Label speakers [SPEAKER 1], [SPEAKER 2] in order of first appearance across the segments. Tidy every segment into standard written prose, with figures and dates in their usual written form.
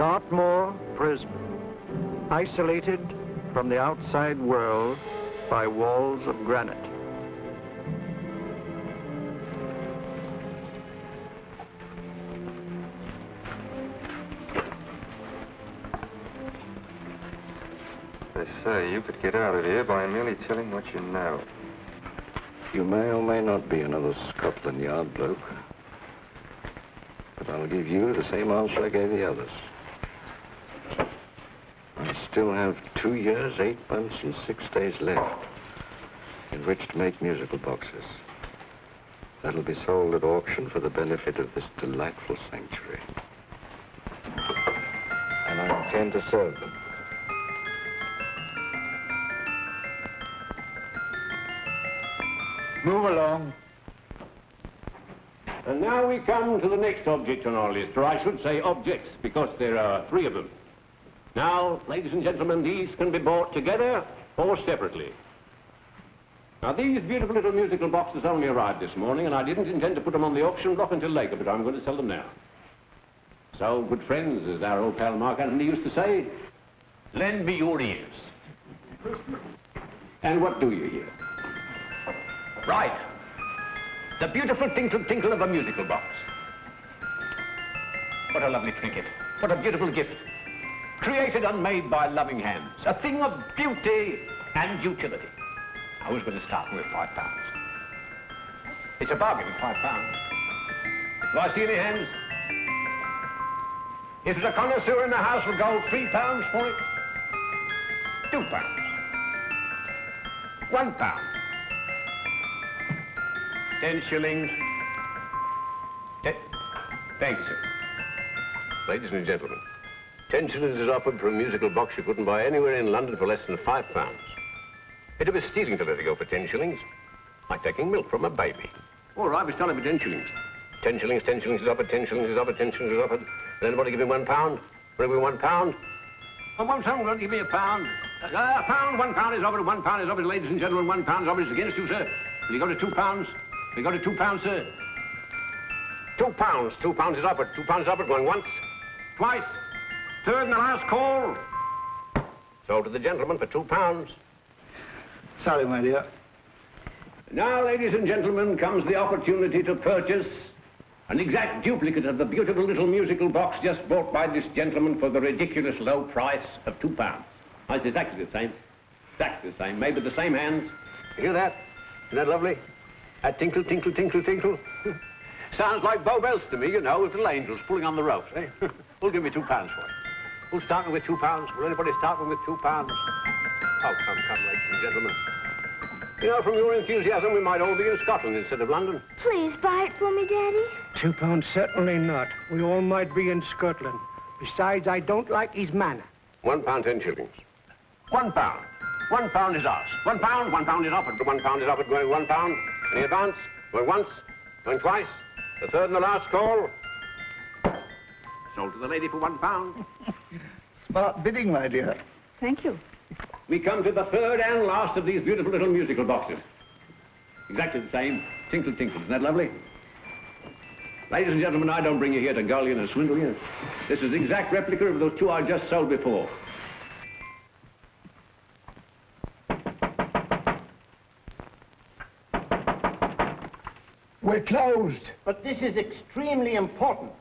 [SPEAKER 1] Dartmoor prison, isolated from the outside world by walls of granite.
[SPEAKER 2] They say you could get out of here by merely telling what you know.
[SPEAKER 3] You may or may not be another Scotland Yard bloke, but I'll give you the same answer I gave the others. I still have 2 years, 8 months, and 6 days left in which to make musical boxes. That'll be sold at auction for the benefit of this delightful sanctuary. And I intend to serve them.
[SPEAKER 4] Move along.
[SPEAKER 5] And now we come to the next object on our list, or I should say objects, because there are 3 of them. Now, ladies and gentlemen, these can be bought together or separately. Now, these beautiful little musical boxes only arrived this morning, and I didn't intend to put them on the auction block until later, but I'm going to sell them now. So, good friends, as our old pal Mark Antony used to say, lend me your ears. And what do you hear? Right. The beautiful tinkle tinkle of a musical box. What a lovely trinket. What a beautiful gift. Created and made by loving hands. A thing of beauty and utility. I was going to start with £5. It's a bargain at £5. Do I see any hands? If there's a connoisseur in the house, will go £3 for it. £2. £1. 10 shillings. Thank you, sir.
[SPEAKER 6] Ladies and gentlemen, 10 shillings is offered for a musical box you couldn't buy anywhere in London for less than £5. It'd be stealing to let it go for 10 shillings. Like taking milk from a baby.
[SPEAKER 5] All right, we're selling for 10 shillings.
[SPEAKER 6] 10 shillings, 10 shillings is offered, 10 shillings is offered, 10 shillings is offered. Will anybody give me £1? Will we £1?
[SPEAKER 5] Oh, won't someone going to give me £1? £1 is offered, £1 is offered, ladies and gentlemen, £1 is offered. It's against you, sir. Will you go to £2? Will you go to £2, sir?
[SPEAKER 6] £2. £2 is offered. £2 is offered. Going once.
[SPEAKER 5] Twice. Third and the last call.
[SPEAKER 6] Sold to the gentleman for £2.
[SPEAKER 4] Sorry, my dear.
[SPEAKER 5] Now, ladies and gentlemen, comes the opportunity to purchase an exact duplicate of the beautiful little musical box just bought by this gentleman for the ridiculous low price of £2. Now, it's exactly the same. Exactly the same. Made with the same hands.
[SPEAKER 6] You hear that? Isn't that lovely? That tinkle, tinkle, tinkle, tinkle.
[SPEAKER 5] Sounds like Bow Bells to me, you know, with little angels pulling on the ropes, eh? Who'll give me £2 for it?
[SPEAKER 6] Who's starting with £2? Will anybody start with £2? Oh, come, ladies and gentlemen. You know, from your enthusiasm, we might all be in Scotland instead of London.
[SPEAKER 7] Please buy it for me, Daddy.
[SPEAKER 8] £2, certainly not. We all might be in Scotland. Besides, I don't like his manner.
[SPEAKER 6] £1, 10 shillings.
[SPEAKER 5] £1. £1 is ours. £1 is offered.
[SPEAKER 6] £1 is offered, going £1. Any advance? Going once, going twice. The third and the last call.
[SPEAKER 5] Sold to the lady for £1.
[SPEAKER 4] Smart bidding, my dear.
[SPEAKER 7] Thank you.
[SPEAKER 5] We come to the third and last of these beautiful little musical boxes. Exactly the same. Tinkle, tinkle. Isn't that lovely? Ladies and gentlemen, I don't bring you here to gull you and swindle you. This is the exact replica of those 2 I just sold before.
[SPEAKER 8] We're closed.
[SPEAKER 9] But this is extremely important.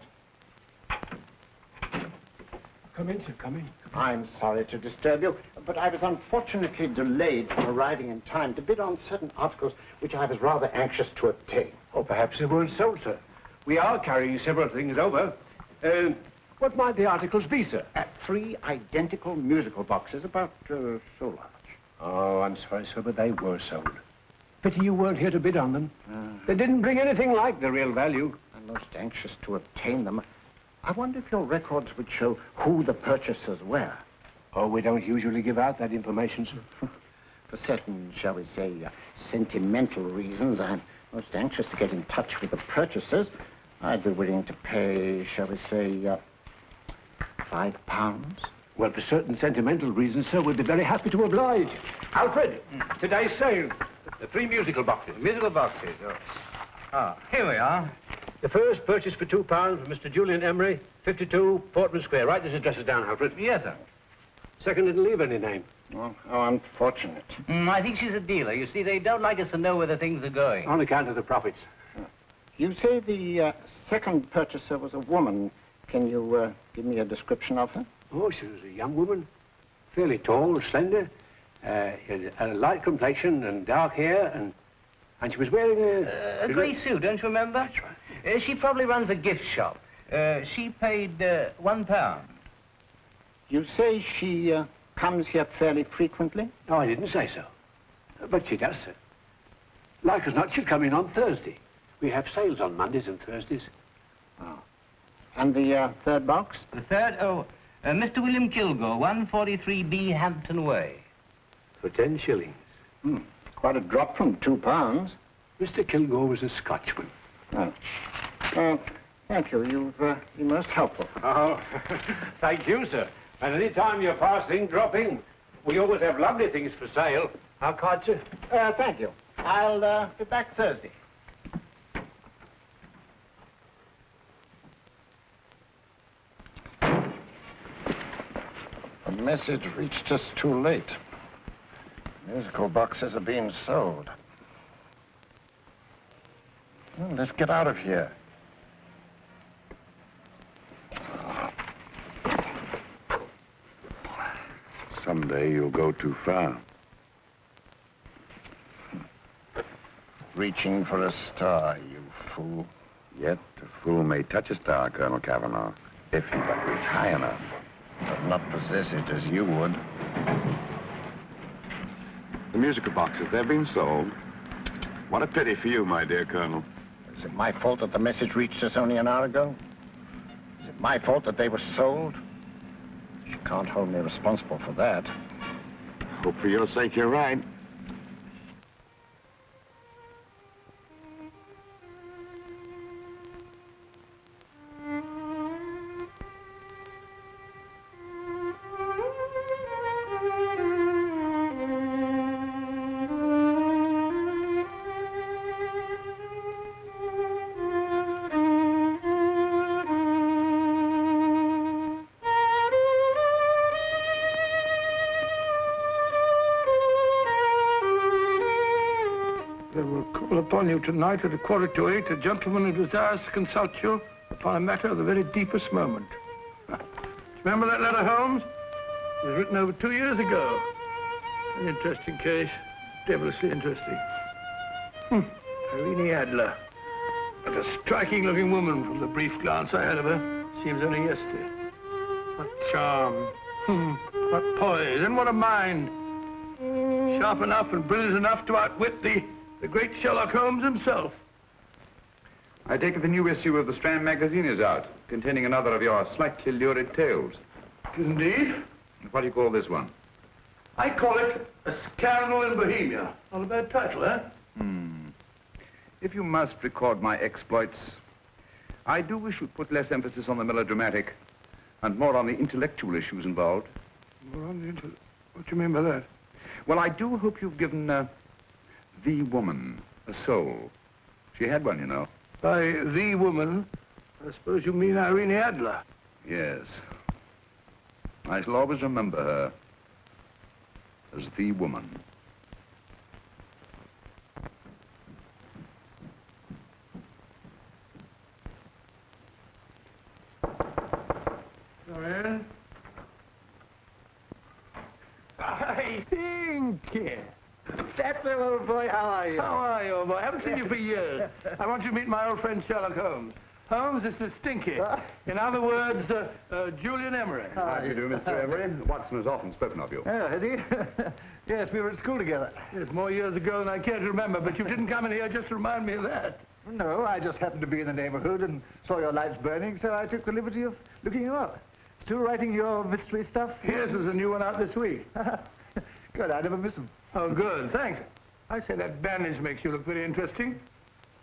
[SPEAKER 8] Come in, sir, come in.
[SPEAKER 9] I'm sorry to disturb you, but I was unfortunately delayed from arriving in time to bid on certain articles which I was rather anxious to obtain.
[SPEAKER 8] Or perhaps they weren't sold, sir. We are carrying several things over. What might the articles be, sir?
[SPEAKER 9] 3 identical musical boxes, about so large.
[SPEAKER 8] Oh, I'm sorry, sir, but they were sold. Pity you weren't here to bid on them. They didn't bring anything like the real value.
[SPEAKER 9] I'm most anxious to obtain them. I wonder if your records would show who the purchasers were.
[SPEAKER 8] Oh, we don't usually give out that information, sir.
[SPEAKER 9] For certain, shall we say, sentimental reasons, I'm most anxious to get in touch with the purchasers. I'd be willing to pay, shall we say, £5.
[SPEAKER 8] Well, for certain sentimental reasons, sir, we'd be very happy to oblige. Alfred, today's sale. The 3 musical boxes.
[SPEAKER 4] Musical boxes, oh. Ah, here we are.
[SPEAKER 8] The first purchase for £2 from Mr. Julian Emery, 52 Portman Square. Write these addresses down, Alfred.
[SPEAKER 10] Yes, sir.
[SPEAKER 8] Second didn't leave any name.
[SPEAKER 9] Oh, how unfortunate.
[SPEAKER 10] I think she's a dealer. You see, they don't like us to know where the things are going.
[SPEAKER 8] On account of the profits.
[SPEAKER 9] You say the second purchaser was a woman. Can you give me a description of her?
[SPEAKER 8] Oh, she was a young woman. Fairly tall, slender. Had a light complexion and dark hair, and she was wearing
[SPEAKER 10] A grey suit, don't you remember?
[SPEAKER 8] That's right.
[SPEAKER 10] She probably runs a gift shop. She paid £1.
[SPEAKER 9] You say she comes here fairly frequently?
[SPEAKER 8] No, I didn't say so. But she does, sir. Like as not, she'll come in on Thursday. We have sales on Mondays and Thursdays.
[SPEAKER 9] Oh. And the third box?
[SPEAKER 10] The third, Mr. William Kilgore, 143B Hampton Way.
[SPEAKER 8] For 10 shillings.
[SPEAKER 9] Quite a drop from £2.
[SPEAKER 8] Mr. Kilgore was a Scotchman.
[SPEAKER 9] Oh. Thank you. You've been most helpful.
[SPEAKER 8] Oh, thank you, sir. And any time you're passing, dropping, we always have lovely things for sale. How kind, sir?
[SPEAKER 9] Thank you. I'll be back Thursday. The message reached us too late. Musical boxes are being sold. Well, let's get out of here.
[SPEAKER 3] Someday you'll go too far.
[SPEAKER 9] Reaching for a star, you fool.
[SPEAKER 3] Yet a fool may touch a star, Colonel Cavanaugh, if he but reach high enough.
[SPEAKER 9] But not possess it as you would.
[SPEAKER 3] The musical boxes, they're being sold. What a pity for you, my dear Colonel.
[SPEAKER 9] Is it my fault that the message reached us only an hour ago? Is it my fault that they were sold? You can't hold me responsible for that.
[SPEAKER 3] Hope for your sake you're right.
[SPEAKER 4] Upon you tonight at 7:45, a gentleman who desires to consult you upon a matter of the very deepest moment. Remember that letter, Holmes? It was written over 2 years ago. An interesting case, devilishly interesting. Irene Adler. What a striking-looking woman from the brief glance I had of her. Seems only yesterday. What charm. What poise, and what a mind. Sharp enough and brilliant enough to outwit the great Sherlock Holmes himself.
[SPEAKER 11] I take it the new issue of the Strand magazine is out, containing another of your slightly lurid tales.
[SPEAKER 4] Indeed.
[SPEAKER 11] What do you call this one?
[SPEAKER 4] I call it A Scandal in Bohemia. Not a bad title, eh?
[SPEAKER 11] If you must record my exploits, I do wish you'd put less emphasis on the melodramatic and more on the intellectual issues involved.
[SPEAKER 4] More on the what do you mean by that?
[SPEAKER 11] Well, I do hope you've given the woman a soul. She had one, you know.
[SPEAKER 4] By the woman, I suppose you mean Irene Adler.
[SPEAKER 11] Yes. I shall always remember her as the woman.
[SPEAKER 4] Dorian? I think. That's the old boy. How are you? How are you, old boy? I haven't seen you for years. I want you to meet my old friend Sherlock Holmes. Holmes, this is Stinky. In other words, Julian Emery.
[SPEAKER 11] How do you do, Mr. Emery? Watson has often spoken of you.
[SPEAKER 4] Oh, has he? Yes, we were at school together. Yes, more years ago than I care to remember, but you didn't come in here just to remind me of that.
[SPEAKER 12] No, I just happened to be in the neighborhood and saw your lights burning, so I took the liberty of looking you up. Still writing your mystery stuff?
[SPEAKER 4] Yes, there's a new one out this week.
[SPEAKER 12] Good, I never miss them.
[SPEAKER 4] Oh, good, thanks. I say that bandage makes you look very interesting.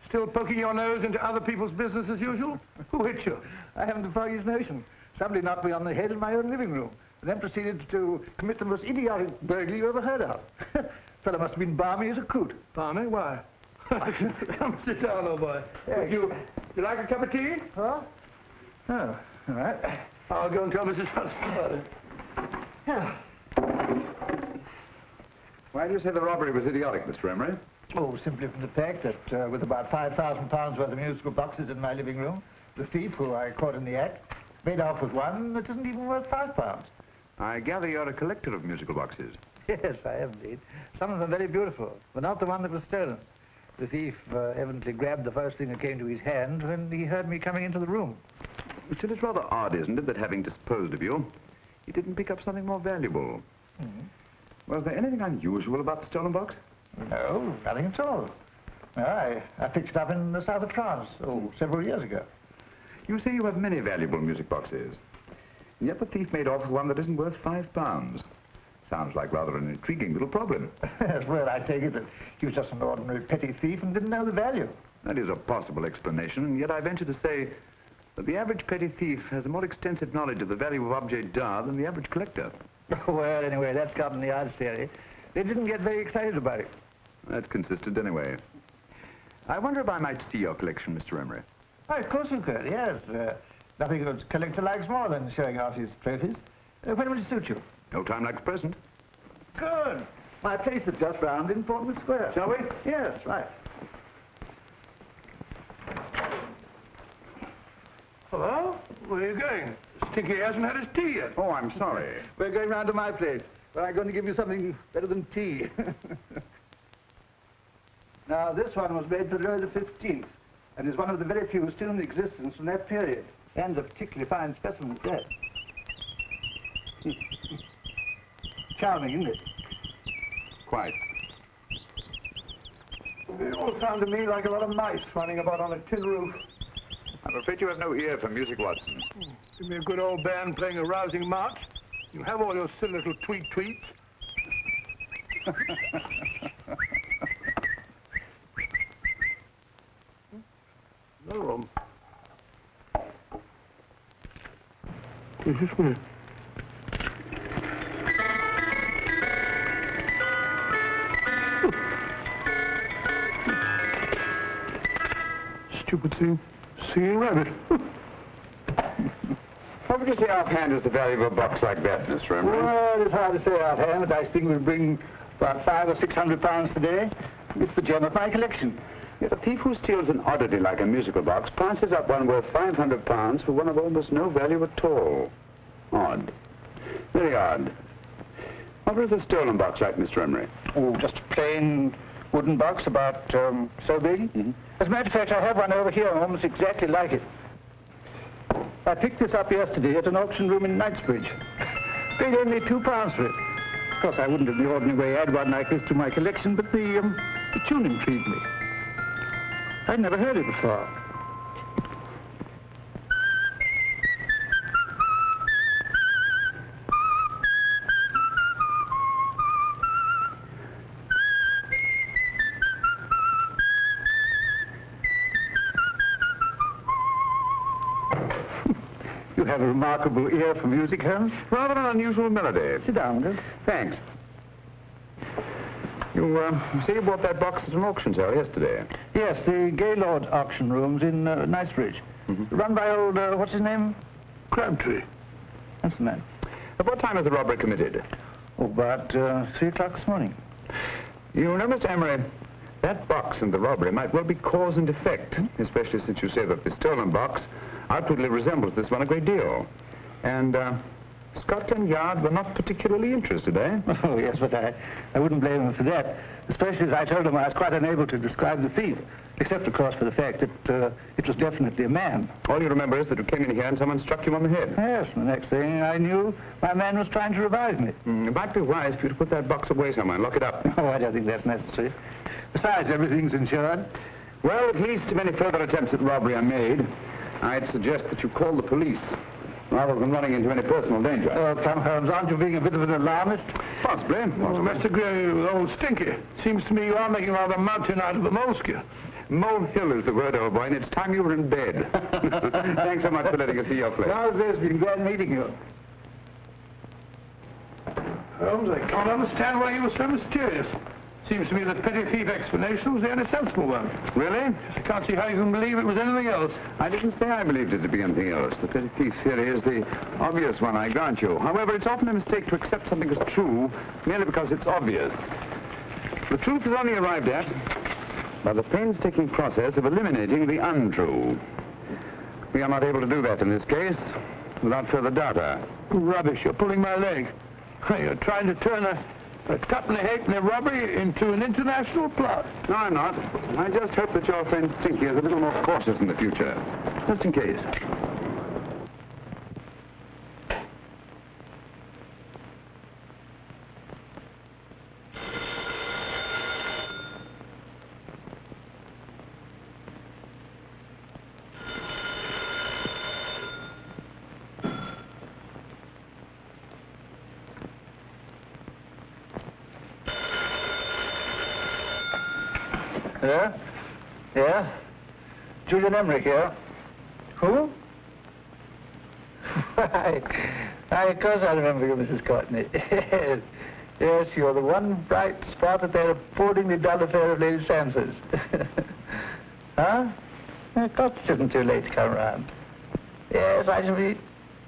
[SPEAKER 4] Still poking your nose into other people's business as usual? Who hit you?
[SPEAKER 12] I haven't the foggiest notion. Somebody knocked me on the head in my own living room, and then proceeded to commit the most idiotic burglary you ever heard of. Fellow must have been balmy as a coot.
[SPEAKER 4] Balmy? Why? Come sit down, old boy.
[SPEAKER 12] Would you
[SPEAKER 4] You like a cup of tea?
[SPEAKER 12] Huh? Oh, all right.
[SPEAKER 4] I'll go and tell Mrs. Hudson about it.
[SPEAKER 12] Yeah.
[SPEAKER 11] Why do you say the robbery was idiotic, Mr. Emery?
[SPEAKER 12] Oh, simply from the fact that with about £5,000 worth of musical boxes in my living room, the thief, who I caught in the act, made off with one that isn't even worth £5.
[SPEAKER 11] I gather you're a collector of musical boxes.
[SPEAKER 12] Yes, I am indeed. Some of them very beautiful, but not the one that was stolen. The thief evidently grabbed the first thing that came to his hand when he heard me coming into the room.
[SPEAKER 11] Still, it's rather odd, isn't it, that having disposed of you, he didn't pick up something more valuable.
[SPEAKER 12] Mm-hmm.
[SPEAKER 11] Was there anything unusual about the stolen box?
[SPEAKER 12] No, nothing at all. No, I picked it up in the south of France, several years ago.
[SPEAKER 11] You say you have many valuable music boxes, and yet the thief made off with one that isn't worth £5. Sounds like rather an intriguing little problem.
[SPEAKER 12] Well, I take it that he was just an ordinary petty thief and didn't know the value.
[SPEAKER 11] That is a possible explanation, and yet I venture to say that the average petty thief has a more extensive knowledge of the value of objets d'art than the average collector.
[SPEAKER 12] Well, anyway, that's Scotland Yard's theory. They didn't get very excited about it.
[SPEAKER 11] That's consistent anyway. I wonder if I might see your collection, Mr. Emery.
[SPEAKER 12] Oh, of course you could, yes. Nothing a collector likes more than showing off his trophies. When will it suit you?
[SPEAKER 11] No time like the present.
[SPEAKER 12] Good. My place is just round in Portman Square.
[SPEAKER 11] Shall we?
[SPEAKER 12] Yes, right.
[SPEAKER 4] Hello? Where are you going? Stinky hasn't had his tea yet.
[SPEAKER 11] Oh, I'm sorry.
[SPEAKER 12] We're going round to my place, where I'm going to give you something better than tea. Now, this one was made for Louis XV, and is one of the very few still in existence from that period, and a particularly fine specimen at that. Charming, isn't it?
[SPEAKER 11] Quite.
[SPEAKER 4] They all sound to me like a lot of mice running about on a tin roof.
[SPEAKER 11] I'm afraid you have no ear for music, Watson.
[SPEAKER 4] Give me a good old band playing a rousing march. You have all your silly little tweets. No room. This is me. Stupid thing. Singing rabbit.
[SPEAKER 11] What would you say offhand is the value of a box like that, Mr. Emery?
[SPEAKER 12] Well, it's hard to say offhand, but I think we'll bring about £500 or £600 today. It's the gem of my collection.
[SPEAKER 11] Yet a thief who steals an oddity like a musical box passes up one worth £500 for one of almost no value at all. Odd. Very odd. What was the stolen box like, Mr. Emery?
[SPEAKER 12] Oh, just a plain wooden box about so big.
[SPEAKER 11] Mm-hmm.
[SPEAKER 12] As a matter of fact, I have one over here almost exactly like it. I picked this up yesterday at an auction room in Knightsbridge. Paid only £2 for it. Of course, I wouldn't in the ordinary way add one like this to my collection, but the tune intrigued me. I'd never heard it before. You have a remarkable ear for music, Holmes.
[SPEAKER 11] Rather an unusual melody.
[SPEAKER 12] Sit down, Will.
[SPEAKER 11] Thanks. You say you bought that box at an auction sale yesterday?
[SPEAKER 12] Yes, the Gaylord auction rooms in Knightsbridge.
[SPEAKER 11] Mm-hmm.
[SPEAKER 12] Run by old, what's his name?
[SPEAKER 4] Crabtree.
[SPEAKER 12] That's the man.
[SPEAKER 11] At what time was the robbery committed?
[SPEAKER 12] Oh, about 3 o'clock this morning.
[SPEAKER 11] You know, Mr. Emery, that box and the robbery might well be cause and effect, especially since you say that the stolen box outwardly resembles this one a great deal. And Scotland Yard were not particularly interested, eh?
[SPEAKER 12] Oh, yes, but I wouldn't blame them for that, especially as I told them I was quite unable to describe the thief, except, of course, for the fact that it was definitely a man.
[SPEAKER 11] All you remember is that you came in here and someone struck you on the head.
[SPEAKER 12] Yes, and the next thing I knew, my man was trying to revive me.
[SPEAKER 11] It might be wise for you to put that box away somewhere and lock it up.
[SPEAKER 12] Oh, I don't think that's necessary. Besides, everything's insured.
[SPEAKER 11] Well, at least if any further attempts at robbery are made, I'd suggest that you call the police, rather than running into any personal danger.
[SPEAKER 12] Oh, come, Holmes, aren't you being a bit of an alarmist?
[SPEAKER 11] Possibly.
[SPEAKER 4] Well, Mr. Gray, old Stinky. Seems to me you are making rather a mountain out of a molehill.
[SPEAKER 11] Molehill is the word, old boy, and it's time you were in bed. Thanks so much for letting us see your place.
[SPEAKER 12] Well, it's been glad meeting you.
[SPEAKER 4] Holmes, I can't understand why you were so mysterious. Seems to me the petty thief explanation was the only sensible one.
[SPEAKER 11] Really?
[SPEAKER 4] I can't see how you can believe it was anything else.
[SPEAKER 11] I didn't say I believed it to be anything else. The petty thief theory is the obvious one, I grant you. However, it's often a mistake to accept something as true merely because it's obvious. The truth is only arrived at by the painstaking process of eliminating the untrue. We are not able to do that in this case without further data.
[SPEAKER 4] Rubbish, you're pulling my leg. You're trying to turn a tuppenny halfpenny robbery into an international plot.
[SPEAKER 11] No, I'm not. I just hope that your friend Stinky is a little more cautious in the future. Just in case.
[SPEAKER 12] Yeah? Yeah? Julian Emmerich here. Who? Why, of course I remember you, Mrs. Courtney. Yes. Yes, you're the one bright spot at that appallingly dull affair of Lady Sansa's. Huh? Of course it isn't too late to come around. Yes, I shall be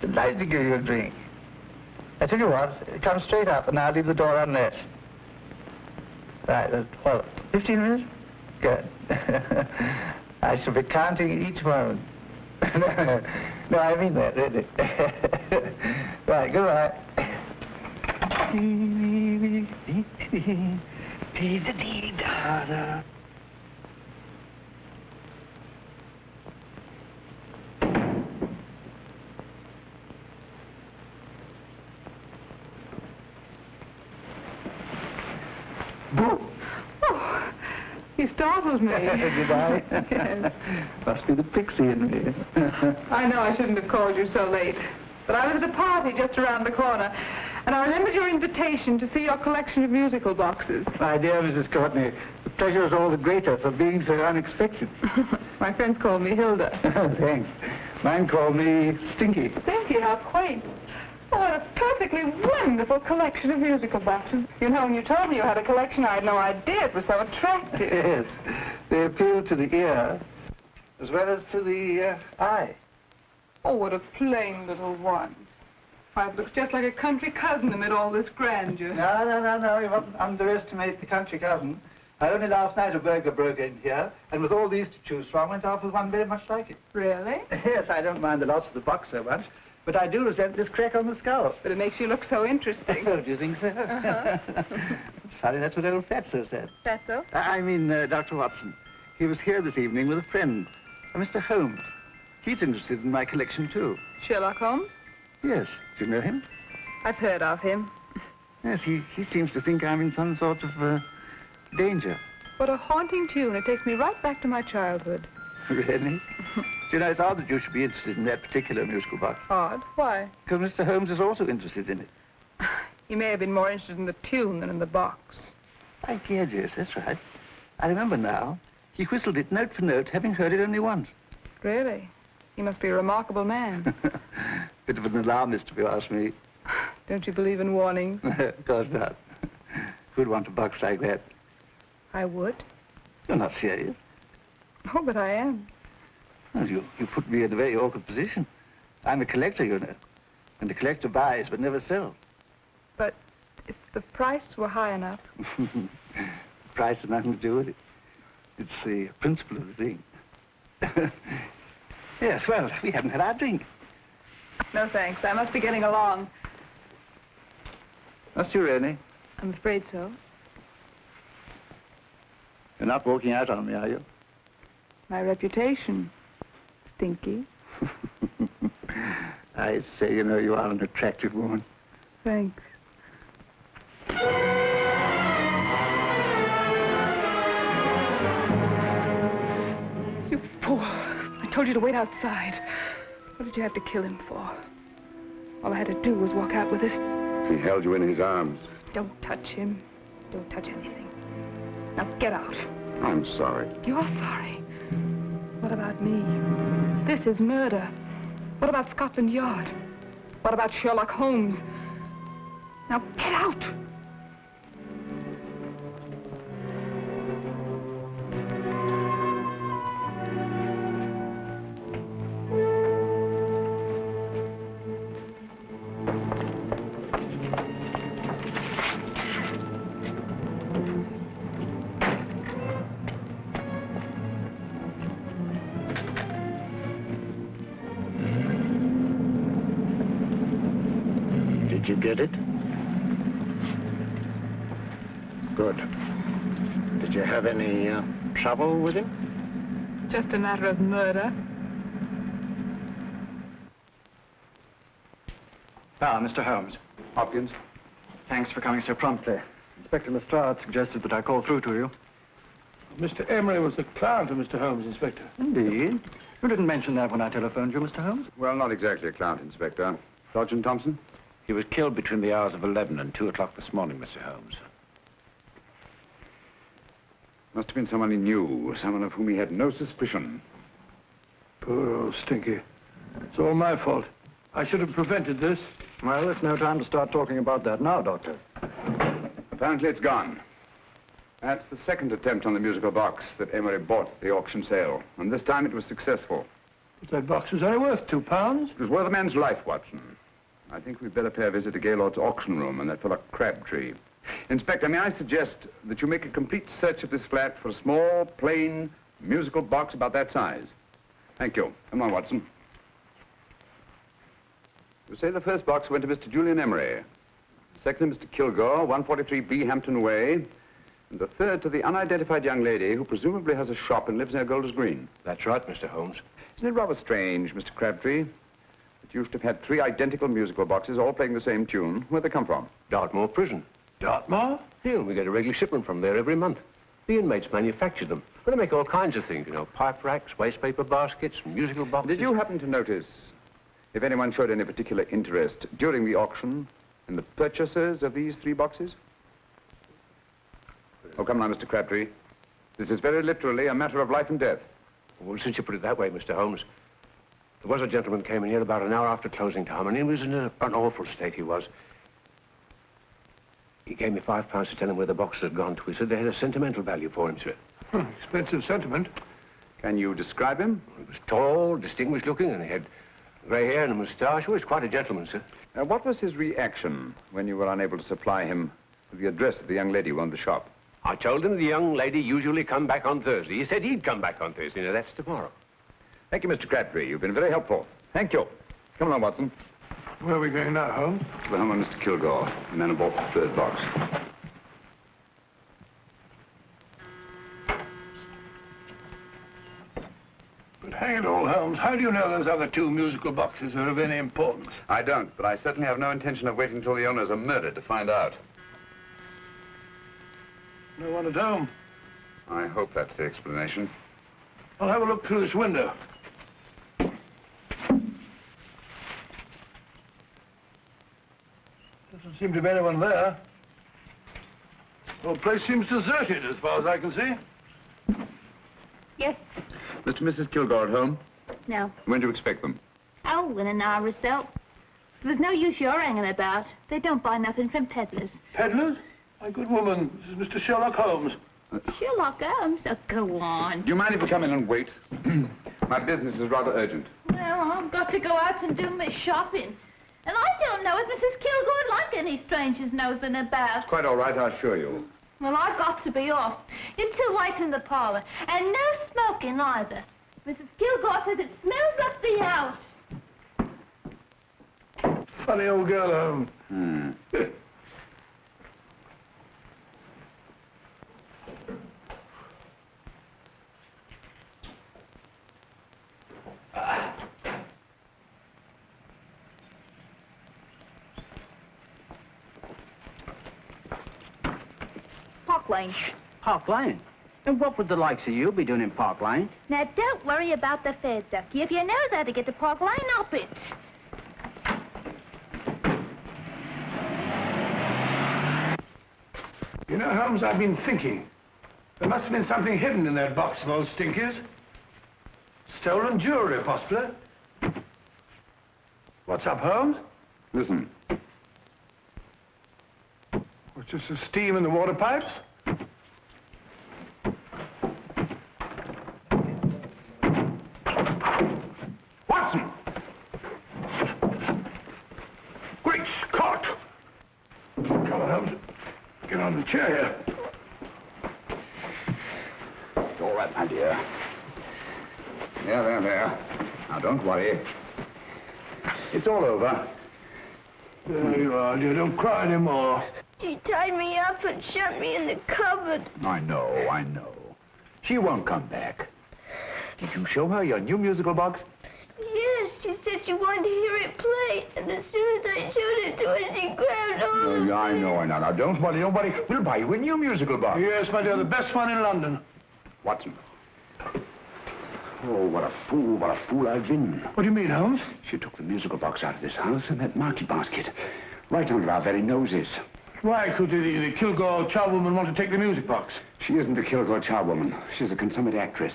[SPEAKER 12] delighted to give you a drink. I tell you what, come straight up and I'll leave the door unlatched. Right, well, 15 minutes? Good. I shall be counting each moment. No, I mean that, really. Right, goodbye. Boo!
[SPEAKER 13] Oh, you startled me.
[SPEAKER 12] Did I? Yes. Must be the pixie in me.
[SPEAKER 13] I know I shouldn't have called you so late, but I was at a party just around the corner, and I remembered your invitation to see your collection of musical boxes.
[SPEAKER 12] My dear Mrs. Courtney, the pleasure is all the greater for being so unexpected.
[SPEAKER 13] My friends call me Hilda.
[SPEAKER 12] Thanks. Mine call me Stinky.
[SPEAKER 13] Stinky, how quaint. Oh, what a perfectly wonderful collection of musical boxes. You know, when you told me you had a collection, I had no idea it was so attractive.
[SPEAKER 12] Yes. They appeal to the ear as well as to the eye.
[SPEAKER 13] Oh, what a plain little one. Why, it looks just like a country cousin amid all this grandeur.
[SPEAKER 12] No. You mustn't underestimate the country cousin. Only last night a burglar broke in here, and with all these to choose from, went off with one very much like it.
[SPEAKER 13] Really?
[SPEAKER 12] Yes, I don't mind the loss of the box so much, but I do resent this crack on the skull.
[SPEAKER 13] But it makes you look so interesting.
[SPEAKER 12] Oh, do you think so? It's funny, that's what old Fatso said.
[SPEAKER 13] Fatso?
[SPEAKER 12] I mean, Dr. Watson. He was here this evening with a friend, Mr. Holmes. He's interested in my collection, too.
[SPEAKER 13] Sherlock Holmes?
[SPEAKER 12] Yes. Do you know him?
[SPEAKER 13] I've heard of him.
[SPEAKER 12] Yes, he seems to think I'm in some sort of danger.
[SPEAKER 13] What a haunting tune. It takes me right back to my childhood.
[SPEAKER 12] Really? Do you know, it's odd that you should be interested in that particular musical box.
[SPEAKER 13] Odd? Why?
[SPEAKER 12] Because Mr. Holmes is also interested in it.
[SPEAKER 13] He may have been more interested in the tune than in the box.
[SPEAKER 12] I did, yes, that's right. I remember now. He whistled it note for note, having heard it only once.
[SPEAKER 13] Really? He must be a remarkable man.
[SPEAKER 12] Bit of an alarmist, if you ask me.
[SPEAKER 13] Don't you believe in warnings?
[SPEAKER 12] Of course not. Who'd want a box like that?
[SPEAKER 13] I would.
[SPEAKER 12] You're not serious.
[SPEAKER 13] Oh, but I am.
[SPEAKER 12] Well, you put me in a very awkward position. I'm a collector, you know. And the collector buys but never sells.
[SPEAKER 13] But if the price were high enough...
[SPEAKER 12] Price has nothing to do with it. It's the principle of the thing. Yes, well, we haven't had our drink.
[SPEAKER 13] No, thanks. I must be getting along.
[SPEAKER 12] Must you really?
[SPEAKER 13] I'm afraid so.
[SPEAKER 12] You're not walking out on me, are you?
[SPEAKER 13] My reputation. Stinky.
[SPEAKER 12] I say, you know, you are an attractive woman.
[SPEAKER 13] Thanks. You fool. I told you to wait outside. What did you have to kill him for? All I had to do was walk out with this.
[SPEAKER 11] He held you in his arms.
[SPEAKER 13] Don't touch him. Don't touch anything. Now get out.
[SPEAKER 11] I'm sorry.
[SPEAKER 13] You're sorry. What about me? This is murder. What about Scotland Yard? What about Sherlock Holmes? Now get out!
[SPEAKER 9] you get it? Good. Did you have any trouble with him?
[SPEAKER 13] Just a matter of murder.
[SPEAKER 14] Mr. Holmes.
[SPEAKER 11] Hopkins.
[SPEAKER 14] Thanks for coming so promptly. Inspector Lestrade suggested that I call through to you.
[SPEAKER 4] Mr. Emery was the client of Mr. Holmes, Inspector.
[SPEAKER 14] Indeed. You didn't mention that when I telephoned you, Mr. Holmes.
[SPEAKER 11] Well, not exactly a client, Inspector. Sergeant Thompson?
[SPEAKER 15] He was killed between the hours of 11 and 2 o'clock this morning, Mr. Holmes.
[SPEAKER 11] Must have been someone he knew, someone of whom he had no suspicion.
[SPEAKER 4] Poor old Stinky. It's all my fault. I should have prevented this.
[SPEAKER 14] Well, it's no time to start talking about that now, Doctor.
[SPEAKER 11] Apparently it's gone. That's the second attempt on the musical box that Emery bought at the auction sale. And this time it was successful.
[SPEAKER 4] But that box was only worth £2.
[SPEAKER 11] It was worth a man's life, Watson. I think we'd better pay a visit to Gaylord's auction room and that fellow Crabtree. Inspector, may I suggest that you make a complete search of this flat for a small, plain, musical box about that size? Thank you. Come on, Watson. You say the first box went to Mr. Julian Emery. The second to Mr. Kilgore, 143B Hampton Way. And the third to the unidentified young lady who presumably has a shop and lives near Golders Green.
[SPEAKER 6] That's right, Mr. Holmes.
[SPEAKER 11] Isn't it rather strange, Mr. Crabtree, that you should have had 3 identical musical boxes all playing the same tune? Where'd they come from?
[SPEAKER 6] Dartmoor Prison.
[SPEAKER 4] Dartmoor?
[SPEAKER 6] Yeah, we get a regular shipment from there every month. The inmates manufacture them. Well, they make all kinds of things, you know, pipe racks, waste paper baskets, musical boxes.
[SPEAKER 11] Did you happen to notice if anyone showed any particular interest during the auction in the purchasers of these 3 boxes? Oh, come now, Mr. Crabtree. This is very literally a matter of life and death.
[SPEAKER 6] Well, since you put it that way, Mr. Holmes, there was a gentleman came in here about an hour after closing time, and he was in an awful state, he was. He gave me £5 to tell him where the boxes had gone to. He said they had a sentimental value for him, sir.
[SPEAKER 4] Expensive sentiment.
[SPEAKER 11] Can you describe him?
[SPEAKER 6] He was tall, distinguished looking, and he had grey hair and a moustache. He was quite a gentleman, sir.
[SPEAKER 11] What was his reaction when you were unable to supply him with the address of the young lady who owned the shop?
[SPEAKER 6] I told him the young lady usually come back on Thursday. He said he'd come back on Thursday. Now, that's tomorrow.
[SPEAKER 11] Thank you, Mr. Crabtree. You've been very helpful. Thank you. Come along, Watson.
[SPEAKER 4] Where are we going now, Holmes?
[SPEAKER 11] To the home of Mr. Kilgore, the man who bought the 3rd box.
[SPEAKER 4] But hang it all, Holmes, how do you know those other 2 musical boxes are of any importance?
[SPEAKER 11] I don't, but I certainly have no intention of waiting until the owners are murdered to find out.
[SPEAKER 4] No one at home.
[SPEAKER 11] I hope that's the explanation.
[SPEAKER 4] I'll have a look through this window. Doesn't seem to be anyone there. The whole place seems deserted as far as I can see.
[SPEAKER 7] Yes.
[SPEAKER 11] Mr. and Mrs. Kilgore at home?
[SPEAKER 7] No.
[SPEAKER 11] When do you expect them?
[SPEAKER 7] Oh, in an hour or so. There's no use you're hanging about. They don't buy nothing from peddlers.
[SPEAKER 4] Peddlers? My good woman, this is Mr. Sherlock Holmes.
[SPEAKER 7] Sherlock Holmes? Oh, go on.
[SPEAKER 11] Do you mind if we come in and wait? My business is rather urgent.
[SPEAKER 7] Well, I've got to go out and do my shopping. And I don't know if Mrs. Kilgore'd like any strangers nosing about.
[SPEAKER 11] Quite all right, I assure you.
[SPEAKER 7] Well, I've got to be off. It's too late in the parlor. And no smoking either. Mrs. Kilgore says it smells up the house.
[SPEAKER 4] Funny old girl, Holmes.
[SPEAKER 7] Park Lane.
[SPEAKER 14] Park Lane? And what would the likes of you be doing in Park Lane?
[SPEAKER 7] Now, don't worry about the fare, Ducky. If you know how to get to Park Lane, up it.
[SPEAKER 4] You know, Holmes, I've been thinking. There must have been something hidden in that box of old Stinky's. Stolen jewelry, possibly. What's up, Holmes?
[SPEAKER 11] Listen.
[SPEAKER 4] What's just the steam in the water pipes? Watson! Great Scott! Come on, Holmes. Get on the chair here.
[SPEAKER 11] It's all right, my dear. There. Now, don't worry. It's all over.
[SPEAKER 4] There you are, dear. Don't cry anymore.
[SPEAKER 7] She tied me up and shut me in the cupboard.
[SPEAKER 11] I know. She won't come back. Did you show her your new musical box?
[SPEAKER 7] Yes, she said she wanted to hear it play, and as soon as I showed it to her, she grabbed hold of me.
[SPEAKER 11] I know. Now, don't worry. We'll buy you a new musical box.
[SPEAKER 4] Yes, my dear, the best one in London.
[SPEAKER 11] Watson. Oh, what a fool I've been.
[SPEAKER 4] What do you mean, Holmes?
[SPEAKER 11] She took the musical box out of this house and that market basket, right under our very noses.
[SPEAKER 4] Why could the Kilgore charwoman want to take the music box?
[SPEAKER 11] She isn't a Kilgore charwoman. She's a consummate actress.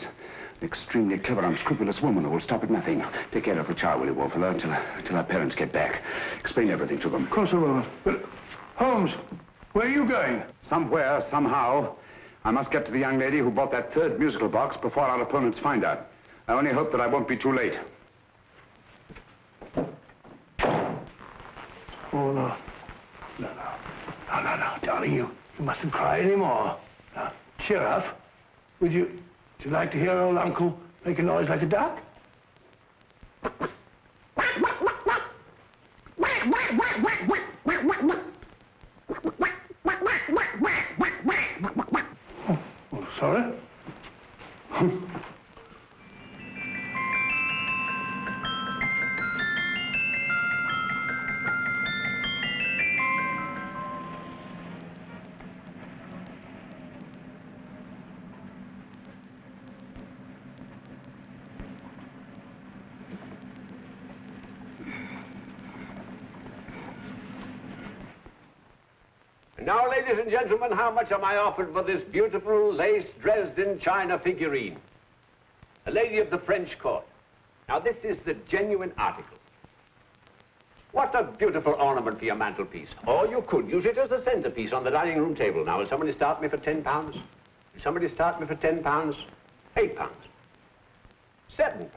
[SPEAKER 11] An extremely clever, unscrupulous woman who will stop at nothing. Take care of the child, will you, Wolfella, till our parents get back. Explain everything to them.
[SPEAKER 4] Of course I will. But, Holmes, where are you going?
[SPEAKER 11] Somewhere, somehow. I must get to the young lady who bought that third musical box before our opponents find out. I only hope that I won't be too late.
[SPEAKER 4] Oh, no. No, darling, you mustn't cry anymore. Now, cheer up. Would you like to hear old Uncle make a noise like a duck? Oh, sorry.
[SPEAKER 6] Now, ladies and gentlemen, how much am I offered for this beautiful lace Dresden china figurine? A lady of the French court. Now, this is the genuine article. What a beautiful ornament for your mantelpiece. Or you could use it as a centerpiece on the dining room table. Now, will somebody start me for £10? Will somebody start me for £10? £8? £7?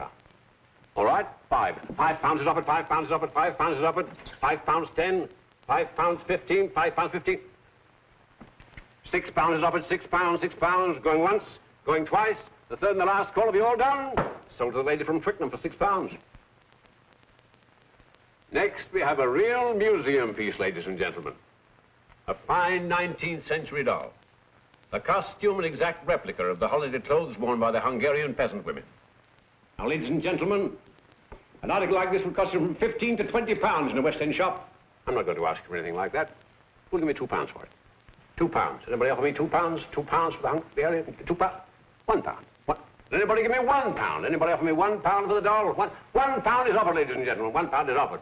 [SPEAKER 6] All right, £5 is offered, £5 is offered, £5 is offered, £5.10, £5.15, £5.15. £6 is offered, £6, going once, going twice, the third and the last call. Have you all done? Sold to the lady from Twickenham for £6. Next, we have a real museum piece, ladies and gentlemen. A fine 19th century doll. A costume and exact replica of the holiday clothes worn by the Hungarian peasant women. Now, ladies and gentlemen, an article like this would cost you from £15 to £20 in a West End shop. I'm not going to ask you for anything like that. Who'll give me £2 for it? £2. Anybody offer me £2? £2 for the Hungarian? £2? £1. What? Does anybody give me £1? Anybody offer me £1 for the doll? £1 is offered, ladies and gentlemen. £1 is offered.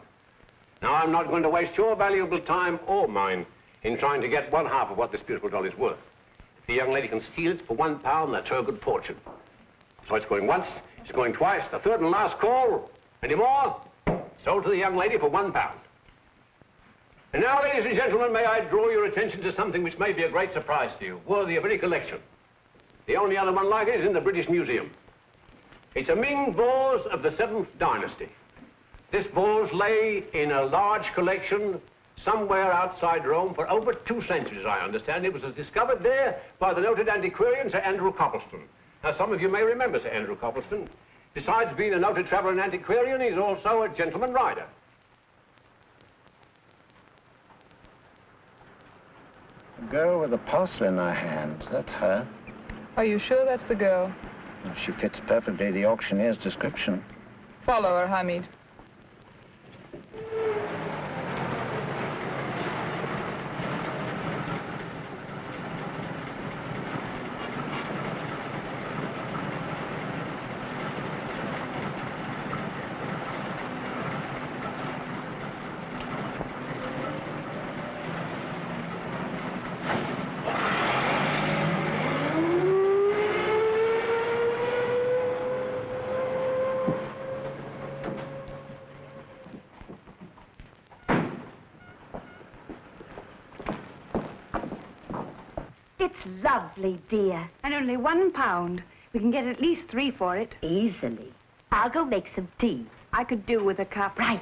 [SPEAKER 6] Now, I'm not going to waste your valuable time or mine in trying to get one half of what this beautiful doll is worth. If the young lady can steal it for £1, that's her good fortune. So it's going once, it's going twice, the third and last call. Any more? Sold to the young lady for £1. And now, ladies and gentlemen, may I draw your attention to something which may be a great surprise to you, worthy of any collection. The only other one like it is in the British Museum. It's a Ming vase of the 7th dynasty. This vase lay in a large collection somewhere outside Rome for over 2 centuries, I understand. It was discovered there by the noted antiquarian, Sir Andrew Coppleston. Now, some of you may remember Sir Andrew Coppleston. Besides being a noted traveller and antiquarian, he's also a gentleman rider.
[SPEAKER 9] The girl with the parcel in her hands, that's her.
[SPEAKER 13] Are you sure that's the girl?
[SPEAKER 9] Well, she fits perfectly the auctioneer's description.
[SPEAKER 13] Follow her, Hamid.
[SPEAKER 16] Lovely, dear.
[SPEAKER 17] And only £1. We can get at least 3 for it.
[SPEAKER 16] Easily. I'll go make some tea.
[SPEAKER 17] I could do with a cup.
[SPEAKER 16] Right.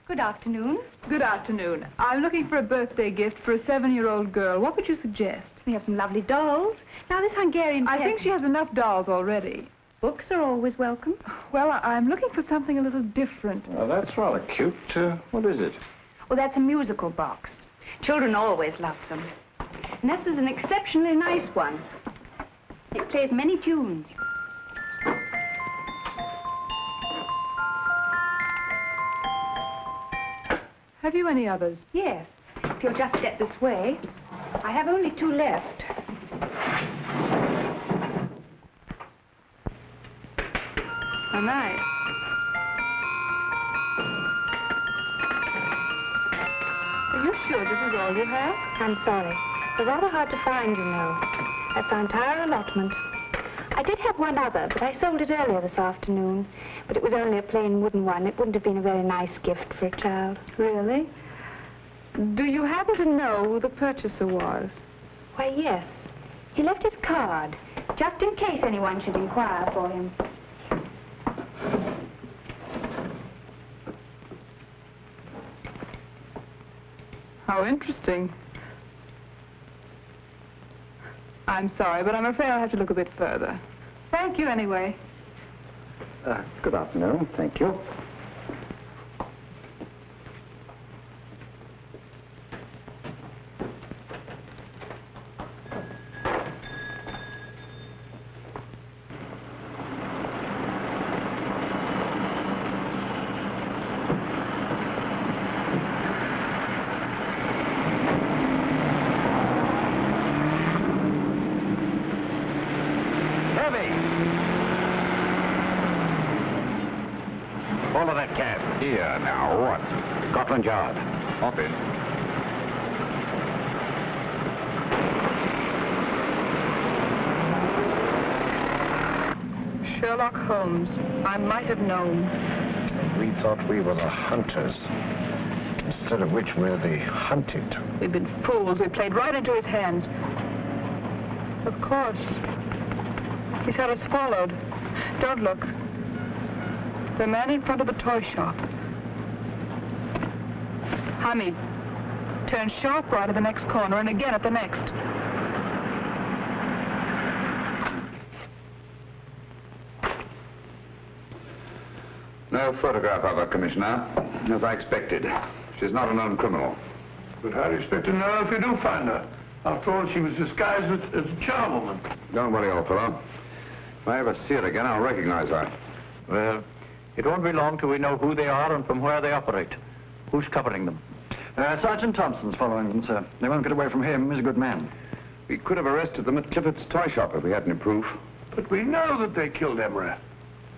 [SPEAKER 17] Good afternoon.
[SPEAKER 13] Good afternoon. I'm looking for a birthday gift for a 7-year-old girl. What would you suggest?
[SPEAKER 17] We have some lovely dolls. Now, this Hungarian
[SPEAKER 13] I think she has enough dolls already.
[SPEAKER 17] Books are always welcome.
[SPEAKER 13] Well, I'm looking for something a little different.
[SPEAKER 3] Well, that's rather cute. What is it?
[SPEAKER 17] Well, that's a musical box. Children always love them. And this is an exceptionally nice one. It plays many tunes.
[SPEAKER 13] Have you any others?
[SPEAKER 17] Yes. If you'll just step this way. I have only 2 left.
[SPEAKER 13] Oh, nice. Are you sure this is all you have?
[SPEAKER 18] I'm sorry. They're rather hard to find, you know. That's our entire allotment. I did have one other, but I sold it earlier this afternoon. But it was only a plain wooden one. It wouldn't have been a very nice gift for a child.
[SPEAKER 13] Really? Do you happen to know who the purchaser was?
[SPEAKER 18] Why, yes. He left his card, just in case anyone should inquire for him.
[SPEAKER 13] How interesting. I'm sorry, but I'm afraid I'll have to look a bit further. Thank you anyway.
[SPEAKER 9] Good afternoon. Thank you.
[SPEAKER 11] Follow that cab. Here, now, what? Scotland Yard. Hop in.
[SPEAKER 13] Sherlock Holmes. I might have known.
[SPEAKER 3] We thought we were the hunters, instead of which we're the hunted.
[SPEAKER 13] We've been fools. We played right into his hands. Of course. He's had us followed. Don't look. The man in front of the toy shop. Hamid. Turn sharp right at the next corner and again at the next.
[SPEAKER 11] No photograph of her, Commissioner, as I expected. She's not a known criminal.
[SPEAKER 4] But how do you expect to know if you do find her? After all, she was disguised as a charwoman.
[SPEAKER 11] Don't worry, old fellow. If I ever see her again, I'll recognize her.
[SPEAKER 14] Well, it won't be long till we know who they are and from where they operate. Who's covering them? Sergeant Thompson's following them, sir. They won't get away from him. He's a good man.
[SPEAKER 11] We could have arrested them at Clifford's toy shop if we had any proof.
[SPEAKER 4] But we know that they killed Emery.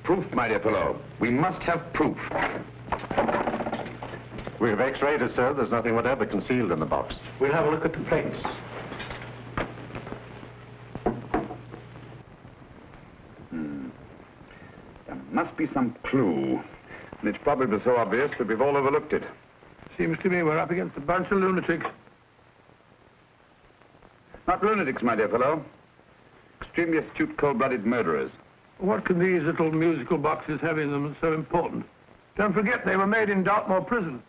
[SPEAKER 11] Proof, my dear fellow. We must have proof.
[SPEAKER 14] We've x-rayed it, sir. There's nothing whatever concealed in the box. We'll have a look at the plates.
[SPEAKER 11] There must be some clue. And it's probably so obvious that we've all overlooked it.
[SPEAKER 4] Seems to me we're up against a bunch of lunatics.
[SPEAKER 11] Not lunatics, my dear fellow. Extremely astute, cold-blooded murderers.
[SPEAKER 4] What can these little musical boxes have in them that's so important? Don't forget, they were made in Dartmoor prison.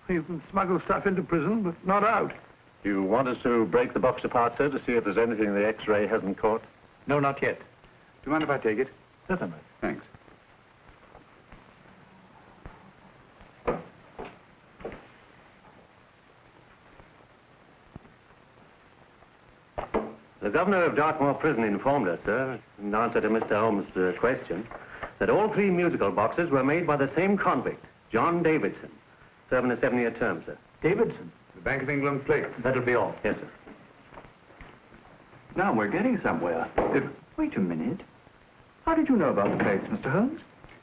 [SPEAKER 4] You can smuggle stuff into prison, but not out.
[SPEAKER 14] Do you want us to break the box apart, sir, to see if there's anything the X-ray hasn't caught? No, not yet.
[SPEAKER 11] Do you mind if I take it?
[SPEAKER 14] Certainly.
[SPEAKER 11] Thanks.
[SPEAKER 5] The governor of Dartmoor Prison informed us, sir, in answer to Mr. Holmes' question, that all 3 musical boxes were made by the same convict, John Davidson, serving a 7-year term, sir.
[SPEAKER 14] Davidson?
[SPEAKER 11] The Bank of England plate.
[SPEAKER 14] That'll be all.
[SPEAKER 5] Yes, sir.
[SPEAKER 14] Now we're getting somewhere. Wait a minute. How did you know about the plates, Mr. Holmes?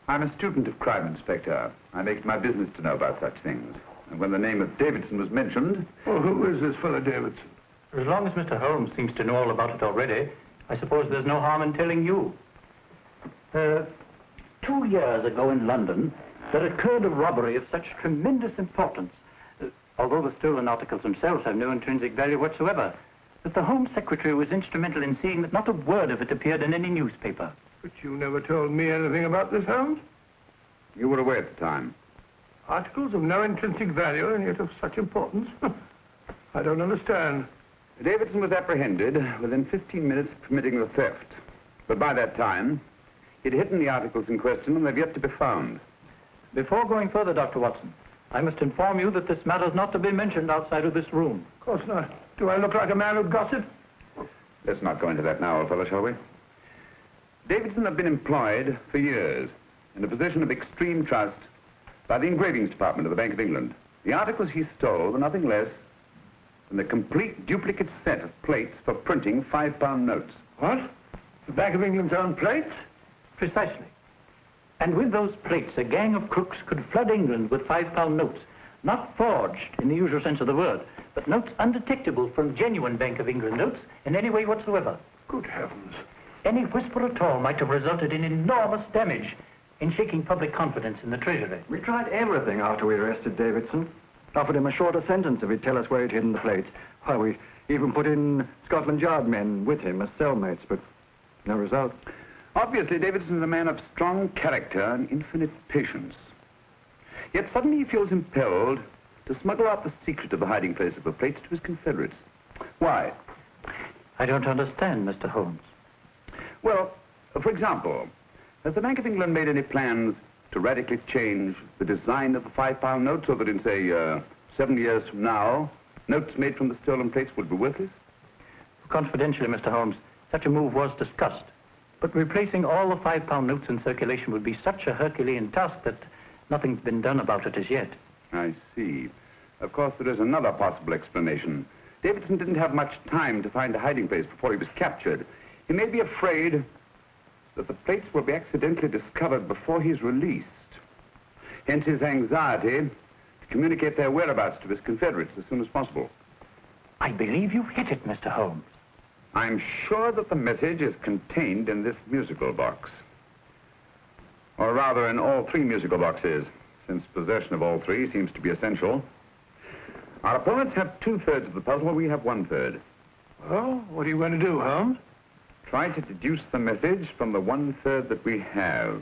[SPEAKER 11] I'm a student of crime, Inspector. I make it my business to know about such things. And when the name of Davidson was mentioned...
[SPEAKER 4] Well, who is this fellow Davidson?
[SPEAKER 14] As long as Mr. Holmes seems to know all about it already, I suppose there's no harm in telling you. 2 years ago in London, there occurred a robbery of such tremendous importance, although the stolen articles themselves have no intrinsic value whatsoever, that the Home Secretary was instrumental in seeing that not a word of it appeared in any newspaper.
[SPEAKER 4] But you never told me anything about this, Holmes.
[SPEAKER 11] You were away at the time.
[SPEAKER 4] Articles of no intrinsic value and yet of such importance? I don't understand.
[SPEAKER 11] Davidson was apprehended within 15 minutes of committing the theft. But by that time, He'd hidden the articles in question, and they've yet to be found.
[SPEAKER 14] Before going further, Dr. Watson, I must inform you that this matter's not to be mentioned outside of this room.
[SPEAKER 4] Of course not. Do I look like a man who'd gossip?
[SPEAKER 11] Let's not go into that now, old fellow, shall we? Davidson had been employed for years in a position of extreme trust by the engravings department of the Bank of England. The articles he stole were nothing less than the complete duplicate set of plates for printing £5 notes.
[SPEAKER 4] What? The Bank of England's own plates?
[SPEAKER 14] Precisely. And with those plates, a gang of crooks could flood England with £5 notes, not forged in the usual sense of the word, but notes undetectable from genuine Bank of England notes in any way whatsoever.
[SPEAKER 4] Good heavens.
[SPEAKER 14] Any whisper at all might have resulted in enormous damage in shaking public confidence in the Treasury.
[SPEAKER 19] We tried everything after we arrested Davidson. Offered him a shorter sentence if he'd tell us where he'd hidden the plates. Why, we even put in Scotland Yard men with him as cellmates, but no result.
[SPEAKER 11] Obviously, Davidson is a man of strong character and infinite patience. Yet suddenly he feels impelled to smuggle out the secret of the hiding place of the plates to his confederates. Why?
[SPEAKER 14] I don't understand, Mr. Holmes.
[SPEAKER 11] Well, for example, has the Bank of England made any plans to radically change the design of the £5 note so that in, say, 7 years from now, notes made from the stolen plates would be worthless?
[SPEAKER 14] Confidentially, Mr. Holmes, such a move was discussed. But replacing all the £5 notes in circulation would be such a Herculean task that nothing's been done about it as yet.
[SPEAKER 11] I see. Of course, there is another possible explanation. Davidson didn't have much time to find a hiding place before he was captured. He may be afraid that the plates will be accidentally discovered before he's released. Hence his anxiety to communicate their whereabouts to his confederates as soon as possible.
[SPEAKER 14] I believe you've hit it, Mr. Holmes.
[SPEAKER 11] I'm sure that the message is contained in this musical box. Or rather, in all 3 musical boxes, since possession of all 3 seems to be essential. Our opponents have 2/3 of the puzzle, we have 1/3.
[SPEAKER 4] Well, what are you going to do, Holmes?
[SPEAKER 11] Try to deduce the message from the 1/3 that we have.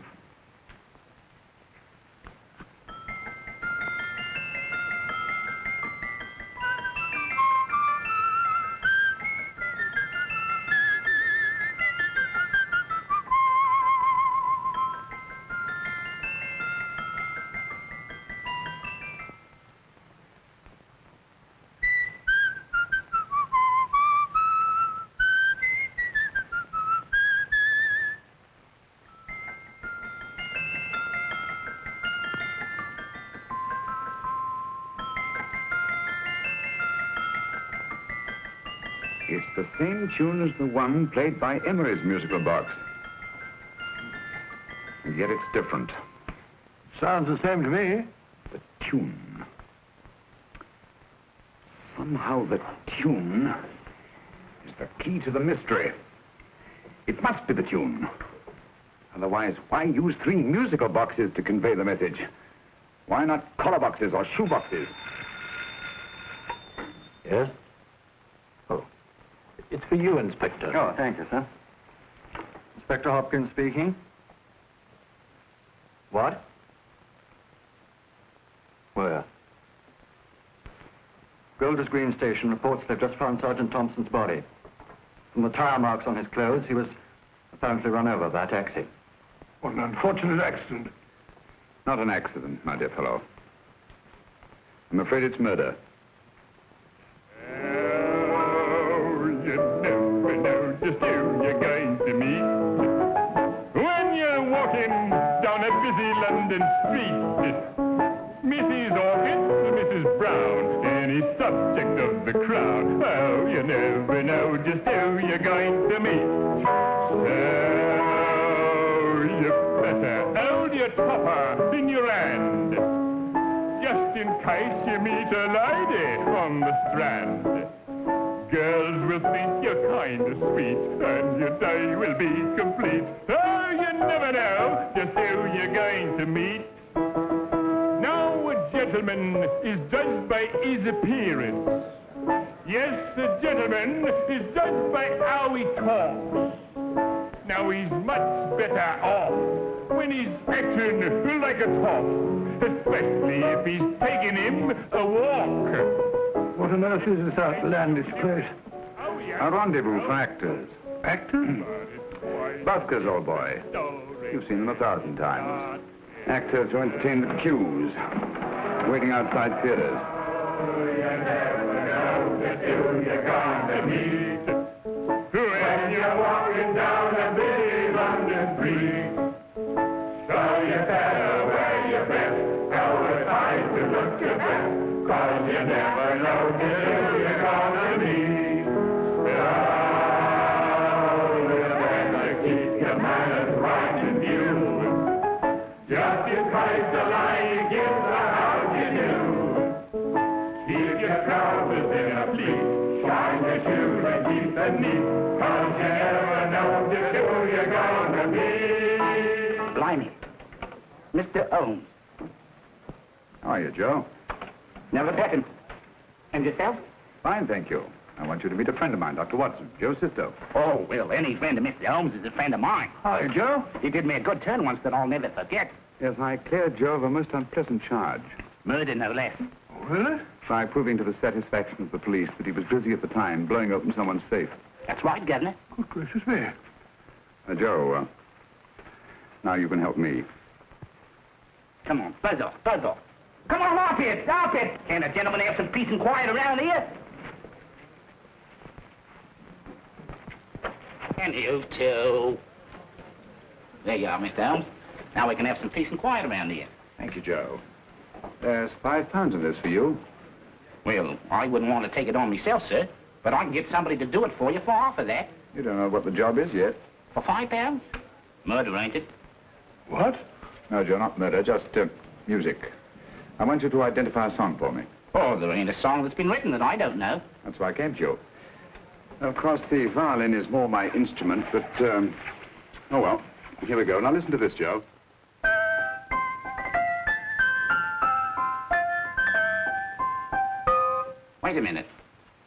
[SPEAKER 11] It's the same tune as the one played by Emery's musical box. And yet it's different.
[SPEAKER 4] Sounds the same to me.
[SPEAKER 11] The tune. Somehow the tune is the key to the mystery. It must be the tune. Otherwise, why use 3 musical boxes to convey the message? Why not collar boxes or shoe boxes?
[SPEAKER 14] Yes? Oh. It's for you, Inspector.
[SPEAKER 19] Oh, thank you, sir. Inspector Hopkins speaking. What? Where? Golders Green Station reports they've just found Sergeant Thompson's body. From the tire marks on his clothes, he was apparently run over by a taxi.
[SPEAKER 4] What an unfortunate accident.
[SPEAKER 11] Not an accident, my dear fellow. I'm afraid it's murder.
[SPEAKER 20] You never know just who you're going to meet when you're walking down a busy London street. Mrs. Orchid, Mrs. Brown, any subject of the crowd. Oh, you never know just who you're going to meet. So you better hold your topper in your hand, just in case you meet a lady on the Strand. Girls will think you're kind of sweet, and your day will be complete. Oh, you never know just who you're going to meet. Now a gentleman is judged by his appearance. Yes, a gentleman is judged by how he talks. Now he's much better off when he's acting like a top, especially if he's taking him a walk.
[SPEAKER 4] What on earth is this outlandish place?
[SPEAKER 11] A rendezvous for actors.
[SPEAKER 4] Actors?
[SPEAKER 11] Buskers, old boy. You've seen them 1,000 times. Actors who entertain the queues, waiting outside theaters.
[SPEAKER 20] When you're walking down a busy London street, so you better wear your best, go aside to look your best, 'cause you never know till you're gonna meet. Oh, you better keep your manners right in view, just in case the lie you give the house you do. Keep your trousers in a pleat, shine your shoes and keep them neat, 'cause you never know just who you're gonna be.
[SPEAKER 10] Blimey. Mr. Holmes.
[SPEAKER 11] How are you, Joe?
[SPEAKER 10] Never better. And yourself?
[SPEAKER 11] Fine, thank you. I want you to meet a friend of mine, Dr. Watson, Joe's sister.
[SPEAKER 10] Oh, well, any friend of Mr. Holmes is a friend of mine.
[SPEAKER 11] Hi, Joe.
[SPEAKER 10] He did me a good turn once that I'll never forget.
[SPEAKER 11] Yes, I cleared Joe of a most unpleasant charge.
[SPEAKER 10] Murder, no less.
[SPEAKER 11] Really? By proving to the satisfaction of the police that he was busy at the time blowing open someone's safe.
[SPEAKER 10] That's right, Governor.
[SPEAKER 4] Good gracious me.
[SPEAKER 11] Joe, now you can help me.
[SPEAKER 10] Come on, buzz off, buzz off. Come on, off it, off it. Can't a gentleman have some peace and quiet around here? And you too. There you are, Mr. Holmes. Now we can have some peace and quiet around here.
[SPEAKER 11] Thank you, Joe. There's £5 in this for you.
[SPEAKER 10] Well, I wouldn't want to take it on myself, sir, but I can get somebody to do it for you for half of that.
[SPEAKER 11] You don't know what the job is yet.
[SPEAKER 10] For £5? Murder, ain't it?
[SPEAKER 11] What? No, Joe, not murder, just music. I want you to identify a song for me.
[SPEAKER 10] Oh, there ain't a song that's been written that I don't know.
[SPEAKER 11] That's why I came to you. Of course, the violin is more my instrument, but, oh, well, here we go. Now listen to this, Joe.
[SPEAKER 10] Wait a minute.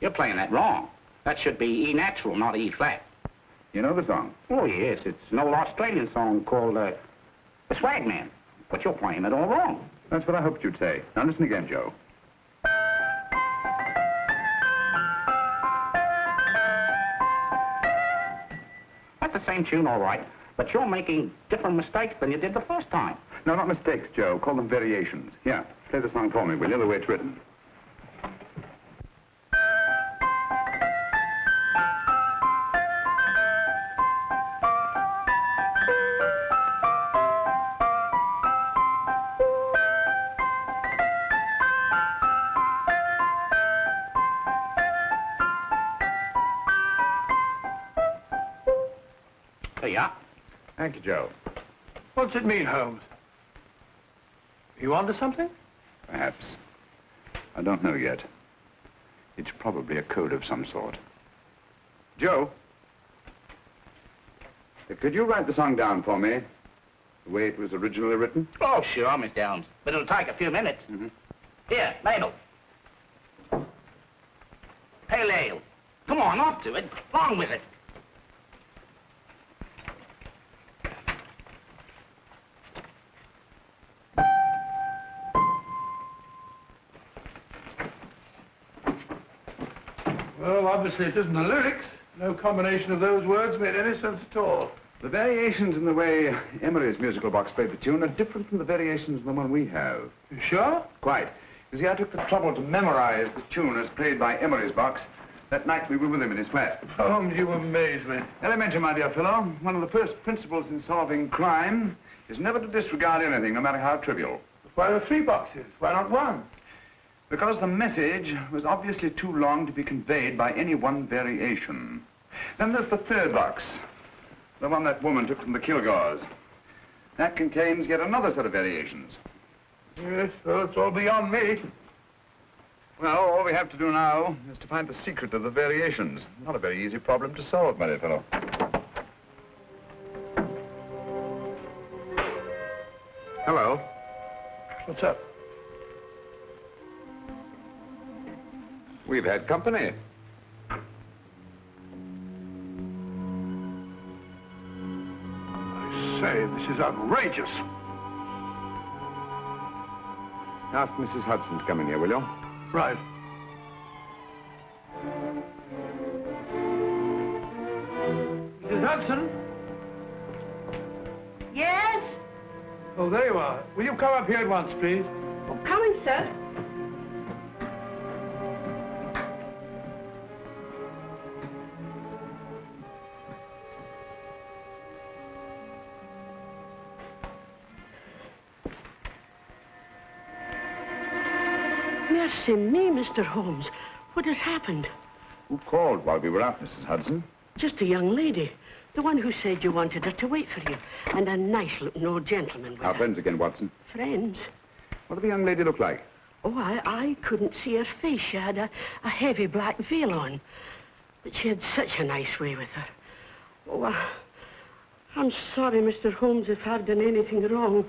[SPEAKER 10] You're playing that wrong. That should be E natural, not E flat.
[SPEAKER 11] You know the song?
[SPEAKER 10] Oh, yes. It's an old Australian song called, The Swag Man. But you're playing it all wrong.
[SPEAKER 11] That's what I hoped you'd say. Now listen again, Joe.
[SPEAKER 10] That's the same tune, all right. But you're making different mistakes than you did the first time.
[SPEAKER 11] No, not mistakes, Joe. Call them variations. Here, play the song for me, will you, the way it's written.
[SPEAKER 10] There you are.
[SPEAKER 11] Thank you, Joe.
[SPEAKER 4] What's it mean, Holmes? You onto something?
[SPEAKER 11] Perhaps. I don't know yet. It's probably a code of some sort. Joe? Could you write the song down for me? The way it was originally written?
[SPEAKER 10] Oh, sure, Mr. Holmes. But it'll take a few minutes.
[SPEAKER 11] Mm-hmm.
[SPEAKER 10] Here, Mabel. Pale ale. Come on, off to it. Along with it.
[SPEAKER 4] Well, obviously it isn't the lyrics. No combination of those words made any sense at all.
[SPEAKER 11] The variations in the way Emery's musical box played the tune are different from the variations in the one we have.
[SPEAKER 4] You sure?
[SPEAKER 11] Quite. You see, I took the trouble to memorize the tune as played by Emery's box that night we were with him in his flat.
[SPEAKER 4] Holmes, you amaze me.
[SPEAKER 11] Elementary, my dear fellow. One of the first principles in solving crime is never to disregard anything, no matter how trivial.
[SPEAKER 4] Why the 3 boxes? Why not 1?
[SPEAKER 11] Because the message was obviously too long to be conveyed by any one variation. Then there's the 3rd box, the one that woman took from the Kilgores. That contains yet another set of variations.
[SPEAKER 4] Yes, well, it's all beyond me.
[SPEAKER 11] Well, all we have to do now is to find the secret of the variations. Not a very easy problem to solve, my dear fellow. Hello.
[SPEAKER 4] What's up?
[SPEAKER 11] We've had company.
[SPEAKER 4] I say, this is outrageous.
[SPEAKER 11] Ask Mrs. Hudson to come in here, will you?
[SPEAKER 4] Right. Mrs. Hudson?
[SPEAKER 13] Yes?
[SPEAKER 4] Oh, there you are. Will you come up here at once, please?
[SPEAKER 13] Oh, coming, sir.
[SPEAKER 21] Mercy me, Mr. Holmes. What has happened?
[SPEAKER 11] Who called while we were out, Mrs. Hudson?
[SPEAKER 21] Just a young lady. The one who said you wanted her to wait for you. And a nice-looking old gentleman with
[SPEAKER 11] Our
[SPEAKER 21] her.
[SPEAKER 11] friends again, Watson.
[SPEAKER 21] Friends?
[SPEAKER 11] What did the young lady look like?
[SPEAKER 21] Oh, I couldn't see her face. She had a heavy black veil on. But she had such a nice way with her. Oh, I'm sorry, Mr. Holmes, if I've done anything wrong.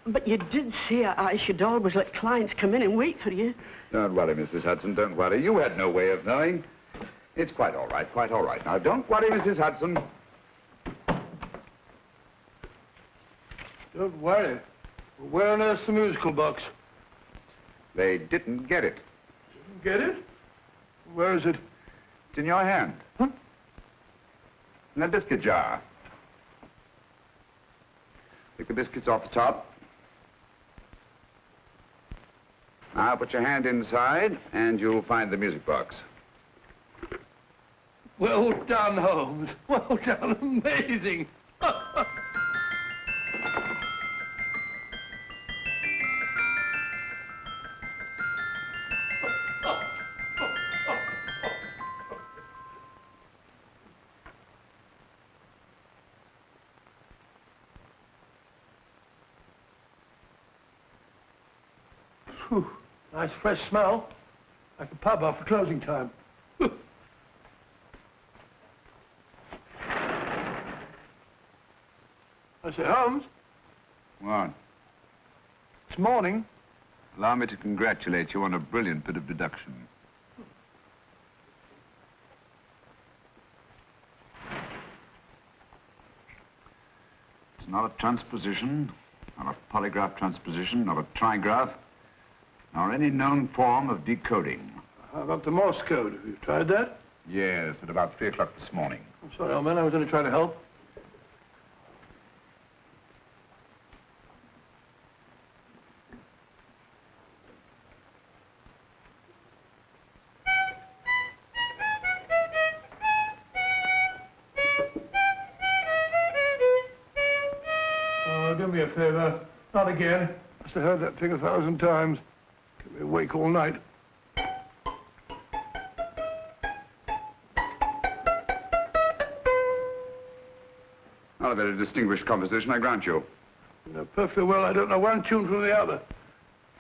[SPEAKER 21] But you did say I should always let clients come in and wait for you.
[SPEAKER 11] Don't worry, Mrs. Hudson, don't worry. You had no way of knowing. It's quite all right, quite all right. Now, don't worry, Mrs. Hudson.
[SPEAKER 4] Don't worry. Where on earth's the musical box?
[SPEAKER 11] They didn't get it.
[SPEAKER 4] Didn't get it? Where is it?
[SPEAKER 11] It's in your hand.
[SPEAKER 4] Huh?
[SPEAKER 11] In that biscuit jar. Take the biscuits off the top. Now put your hand inside, and you'll find the music box.
[SPEAKER 4] Well done, Holmes. Well done. Amazing. Whew. Nice fresh smell. Like a pub after closing time. I say, Holmes.
[SPEAKER 11] What?
[SPEAKER 4] It's morning.
[SPEAKER 11] Allow me to congratulate you on a brilliant bit of deduction. It's not a transposition, not a polygraph transposition, not a trigraph, nor any known form of decoding.
[SPEAKER 4] How about the Morse code? Have you tried that?
[SPEAKER 11] Yes, at about 3 o'clock this morning.
[SPEAKER 4] I'm sorry, old man. I was only trying to help. Oh, do me a favor. Not again. Must have heard that thing 1,000 times. Kept me awake all night.
[SPEAKER 11] Not a very distinguished composition, I grant you.
[SPEAKER 4] You know perfectly well I don't know one tune from the other.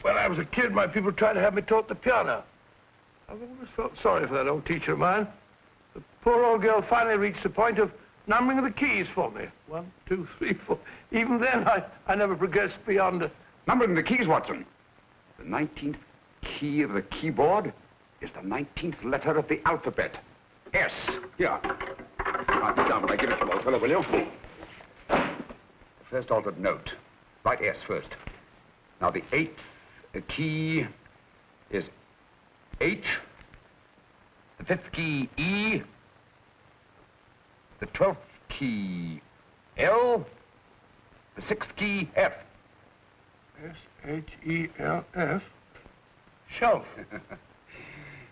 [SPEAKER 4] When I was a kid, my people tried to have me taught the piano. I've always felt sorry for that old teacher of mine. The poor old girl finally reached the point of numbering the keys for me. 1, 2, 3, 4. Even then, I never progressed beyond...
[SPEAKER 11] Numbering the keys, Watson. The 19th key of the keyboard is the 19th letter of the alphabet. S. Here. Write it down when I give it to you, old fellow, will you? First altered note. Write S first. Now, the 8th key is H. The 5th key, E. The 12th key, L. The 6th key, F.
[SPEAKER 4] S-H-E-L-F. Shelf.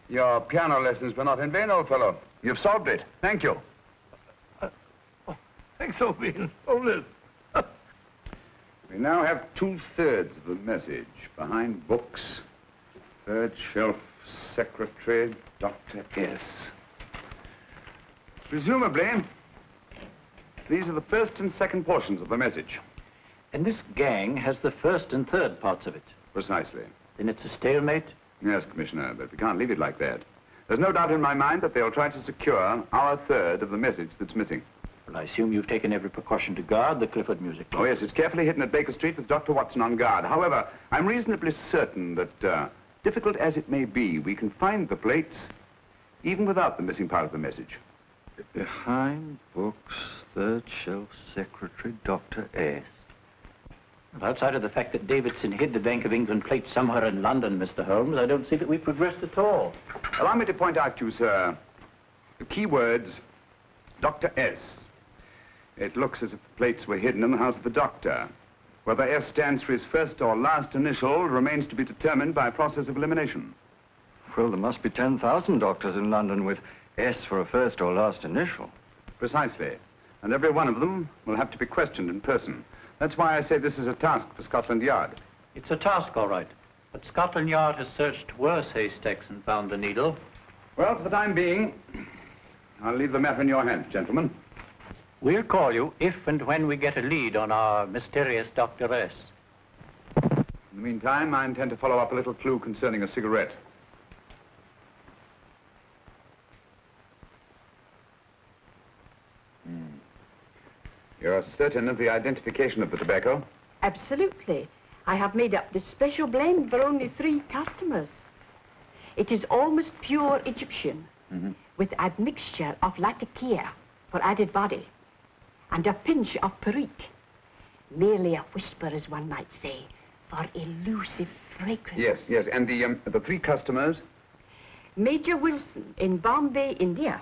[SPEAKER 11] Your piano lessons were not in vain, old fellow. You've solved it. Thank you.
[SPEAKER 4] Thanks, old bean. Hold it.
[SPEAKER 11] We now have 2/3 of the message. Behind books, third shelf, secretary, Dr. S. Presumably, these are the first and second portions of the message.
[SPEAKER 14] And this gang has the first and third parts of it.
[SPEAKER 11] Precisely.
[SPEAKER 14] Then it's a stalemate?
[SPEAKER 11] Yes, Commissioner, but we can't leave it like that. There's no doubt in my mind that they'll try to secure our third of the message that's missing.
[SPEAKER 14] Well, I assume you've taken every precaution to guard the Clifford music box.
[SPEAKER 11] Oh, yes, it's carefully hidden at Baker Street with Dr. Watson on guard. However, I'm reasonably certain that, difficult as it may be, we can find the plates even without the missing part of the message.
[SPEAKER 3] Behind books, third shelf, secretary, Dr. S.
[SPEAKER 14] Well, outside of the fact that Davidson hid the Bank of England plate somewhere in London, Mr. Holmes, I don't see that we've progressed at all.
[SPEAKER 11] Allow me to point out to you, sir, the key words, Dr. S. It looks as if the plates were hidden in the house of the doctor. Whether S stands for his first or last initial remains to be determined by a process of elimination.
[SPEAKER 19] Well, there must be 10,000 doctors in London with S for a first or last initial.
[SPEAKER 11] Precisely. And every one of them will have to be questioned in person. That's why I say this is a task for Scotland Yard.
[SPEAKER 14] It's a task, all right. But Scotland Yard has searched worse haystacks and found the needle.
[SPEAKER 11] Well, for the time being, I'll leave the matter in your hands, gentlemen.
[SPEAKER 14] We'll call you if and when we get a lead on our mysterious Dr. S.
[SPEAKER 11] In the meantime, I intend to follow up a little clue concerning a cigarette. You're certain of the identification of the tobacco?
[SPEAKER 21] Absolutely. I have made up this special blend for only 3 customers. It is almost pure Egyptian, with admixture of latakia for added body, and a pinch of perique. Merely a whisper, as one might say, for elusive fragrance.
[SPEAKER 11] Yes, yes. And the 3 customers?
[SPEAKER 21] Major Wilson in Bombay, India.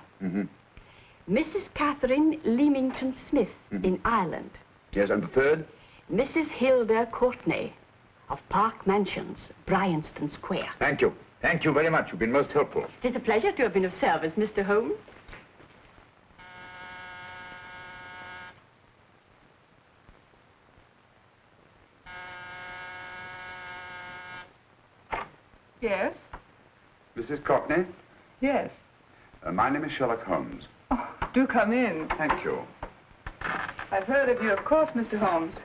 [SPEAKER 21] Mrs. Catherine Leamington Smith in Ireland.
[SPEAKER 11] Yes, and the 3rd?
[SPEAKER 21] Mrs. Hilda Courtney of Park Mansions, Bryanston Square.
[SPEAKER 11] Thank you. Thank you very much. You've been most helpful.
[SPEAKER 21] It is a pleasure to have been of service, Mr. Holmes.
[SPEAKER 13] Yes?
[SPEAKER 11] Mrs. Courtney?
[SPEAKER 13] Yes.
[SPEAKER 11] My name is Sherlock Holmes.
[SPEAKER 13] Oh, do come in.
[SPEAKER 11] Thank you.
[SPEAKER 13] I've heard of you, of course, Mr. Holmes.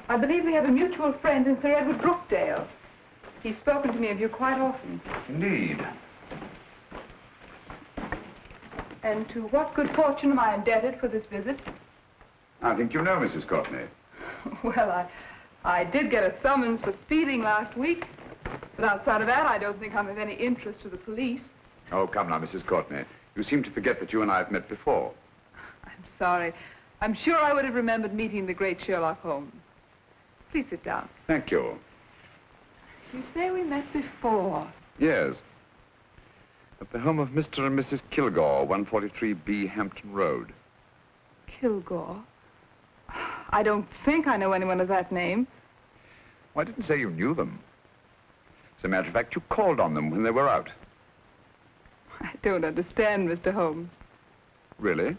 [SPEAKER 13] I believe we have a mutual friend in Sir Edward Brookdale. He's spoken to me of you quite often.
[SPEAKER 11] Indeed.
[SPEAKER 13] And to what good fortune am I indebted for this visit?
[SPEAKER 11] I think you know Mrs. Courtney.
[SPEAKER 13] Well, I did get a summons for speeding last week. But outside of that, I don't think I'm of any interest to the police.
[SPEAKER 11] Oh, come now, Mrs. Courtney. You seem to forget that you and I have met before.
[SPEAKER 13] I'm sorry. I'm sure I would have remembered meeting the great Sherlock Holmes. Please sit down.
[SPEAKER 11] Thank you.
[SPEAKER 13] You say we met before.
[SPEAKER 11] Yes. At the home of Mr. and Mrs. Kilgore, 143B Hampton Road.
[SPEAKER 13] Kilgore? I don't think I know anyone of that name.
[SPEAKER 11] Well, I didn't say you knew them. As a matter of fact, you called on them when they were out.
[SPEAKER 13] I don't understand, Mr. Holmes.
[SPEAKER 11] Really?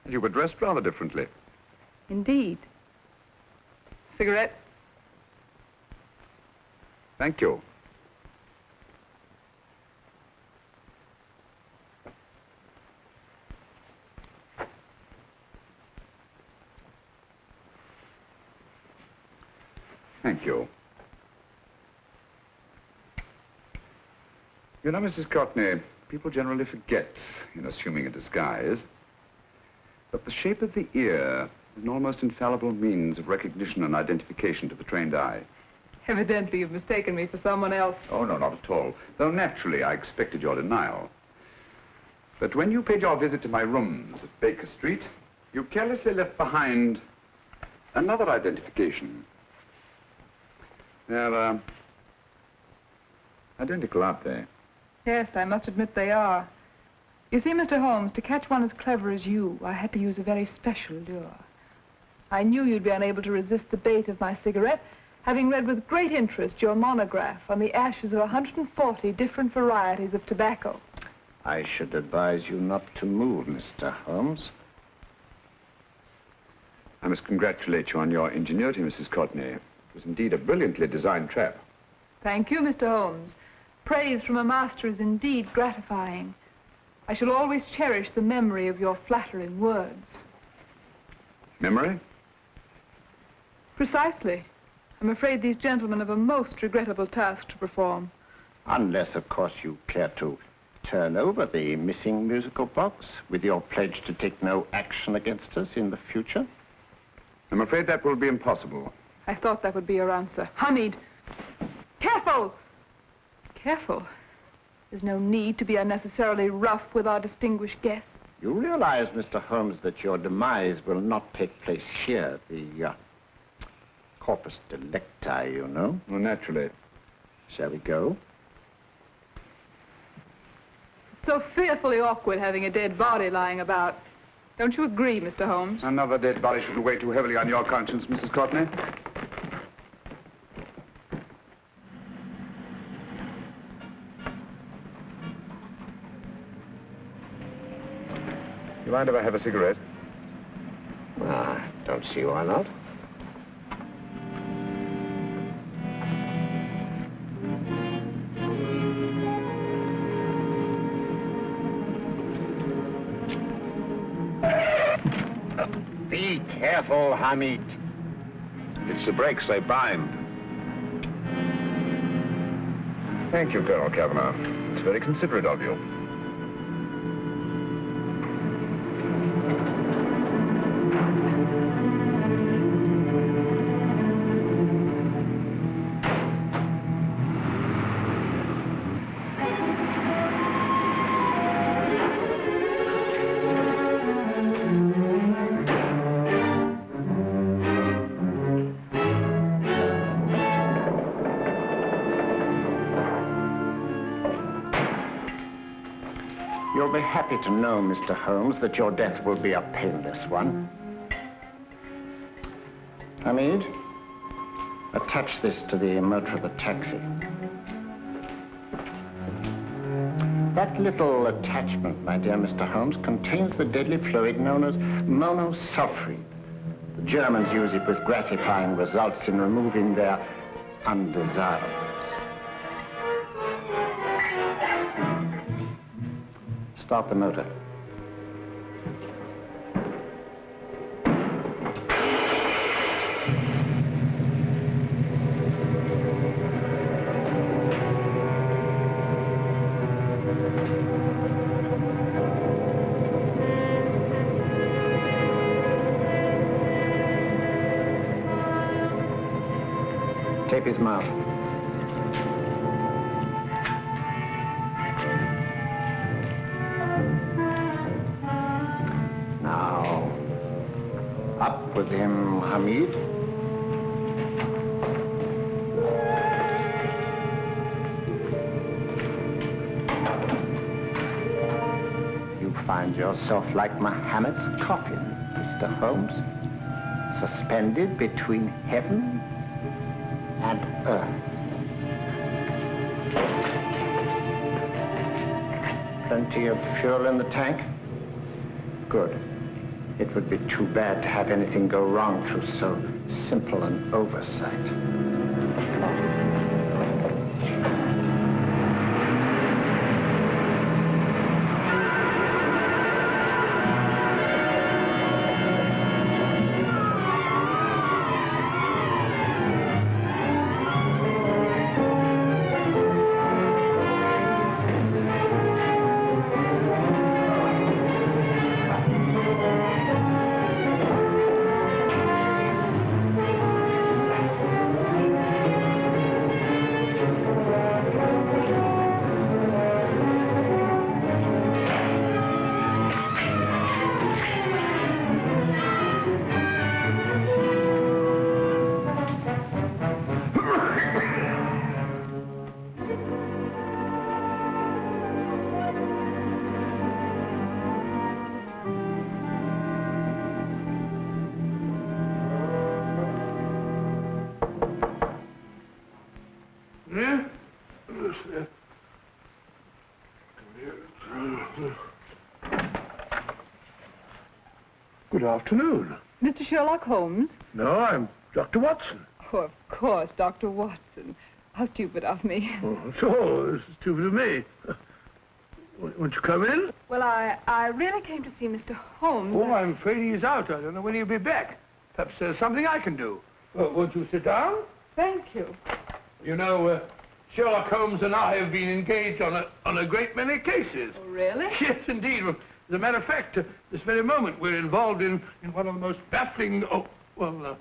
[SPEAKER 11] And you were dressed rather differently.
[SPEAKER 13] Indeed. Cigarette?
[SPEAKER 11] Thank you. Thank you. You know, Mrs. Courtney, people generally forget, in assuming a disguise, that the shape of the ear is an almost infallible means of recognition and identification to the trained eye.
[SPEAKER 13] Evidently, you've mistaken me for someone else.
[SPEAKER 11] Oh, no, not at all. Though naturally, I expected your denial. But when you paid your visit to my rooms at Baker Street, you carelessly left behind another identification. They're, identical, aren't they?
[SPEAKER 13] Yes, I must admit they are. You see, Mr. Holmes, to catch one as clever as you, I had to use a very special lure. I knew you'd be unable to resist the bait of my cigarette, having read with great interest your monograph on the ashes of 140 different varieties of tobacco.
[SPEAKER 9] I should advise you not to move, Mr. Holmes.
[SPEAKER 11] I must congratulate you on your ingenuity, Mrs. Courtney. It was indeed a brilliantly designed trap.
[SPEAKER 13] Thank you, Mr. Holmes. Praise from a master is indeed gratifying. I shall always cherish the memory of your flattering words.
[SPEAKER 11] Memory?
[SPEAKER 13] Precisely. I'm afraid these gentlemen have a most regrettable task to perform.
[SPEAKER 9] Unless, of course, you care to turn over the missing musical box with your pledge to take no action against us in the future.
[SPEAKER 11] I'm afraid that will be impossible.
[SPEAKER 13] I thought that would be your answer. Hamid! Careful! Careful. There's no need to be unnecessarily rough with our distinguished guests.
[SPEAKER 9] You realize, Mr. Holmes, that your demise will not take place here. The corpus delicti, you know.
[SPEAKER 11] Well, naturally.
[SPEAKER 9] Shall we go?
[SPEAKER 13] It's so fearfully awkward having a dead body lying about. Don't you agree, Mr. Holmes?
[SPEAKER 11] Another dead body shouldn't weigh too heavily on your conscience, Mrs. Courtney. You mind if I have a cigarette?
[SPEAKER 3] Don't see why not.
[SPEAKER 9] Be careful, Hamid.
[SPEAKER 11] It's the brakes, they bind. Thank you, Colonel Kavanagh. It's very considerate of you.
[SPEAKER 9] You'll be happy to know, Mr. Holmes, that your death will be a painless one. Hamid, attach this to the motor of the taxi. That little attachment, my dear Mr. Holmes, contains the deadly fluid known as monosulfide. The Germans use it with gratifying results in removing their undesirables. Start the motor. Tape his mouth. Up with him, Hamid. You find yourself like Muhammad's coffin, Mr. Holmes, suspended between heaven and earth. Plenty of fuel in the tank? Good. It would be too bad to have anything go wrong through so simple an oversight.
[SPEAKER 4] Good afternoon.
[SPEAKER 13] Mr. Sherlock Holmes?
[SPEAKER 4] No, I'm Dr. Watson.
[SPEAKER 13] Oh, of course, Dr. Watson. How stupid of me.
[SPEAKER 4] Oh, so stupid of me. Won't you come in?
[SPEAKER 13] Well, I really came to see Mr. Holmes.
[SPEAKER 4] Oh, I'm afraid he's out. I don't know when he'll be back. Perhaps there's something I can do. Won't you sit down?
[SPEAKER 13] Thank you.
[SPEAKER 4] You know, Sherlock Holmes and I have been engaged on a great many cases.
[SPEAKER 13] Oh, really?
[SPEAKER 4] Yes, indeed. As a matter of fact, this very moment, we're involved in one of the most baffling... Oh, well,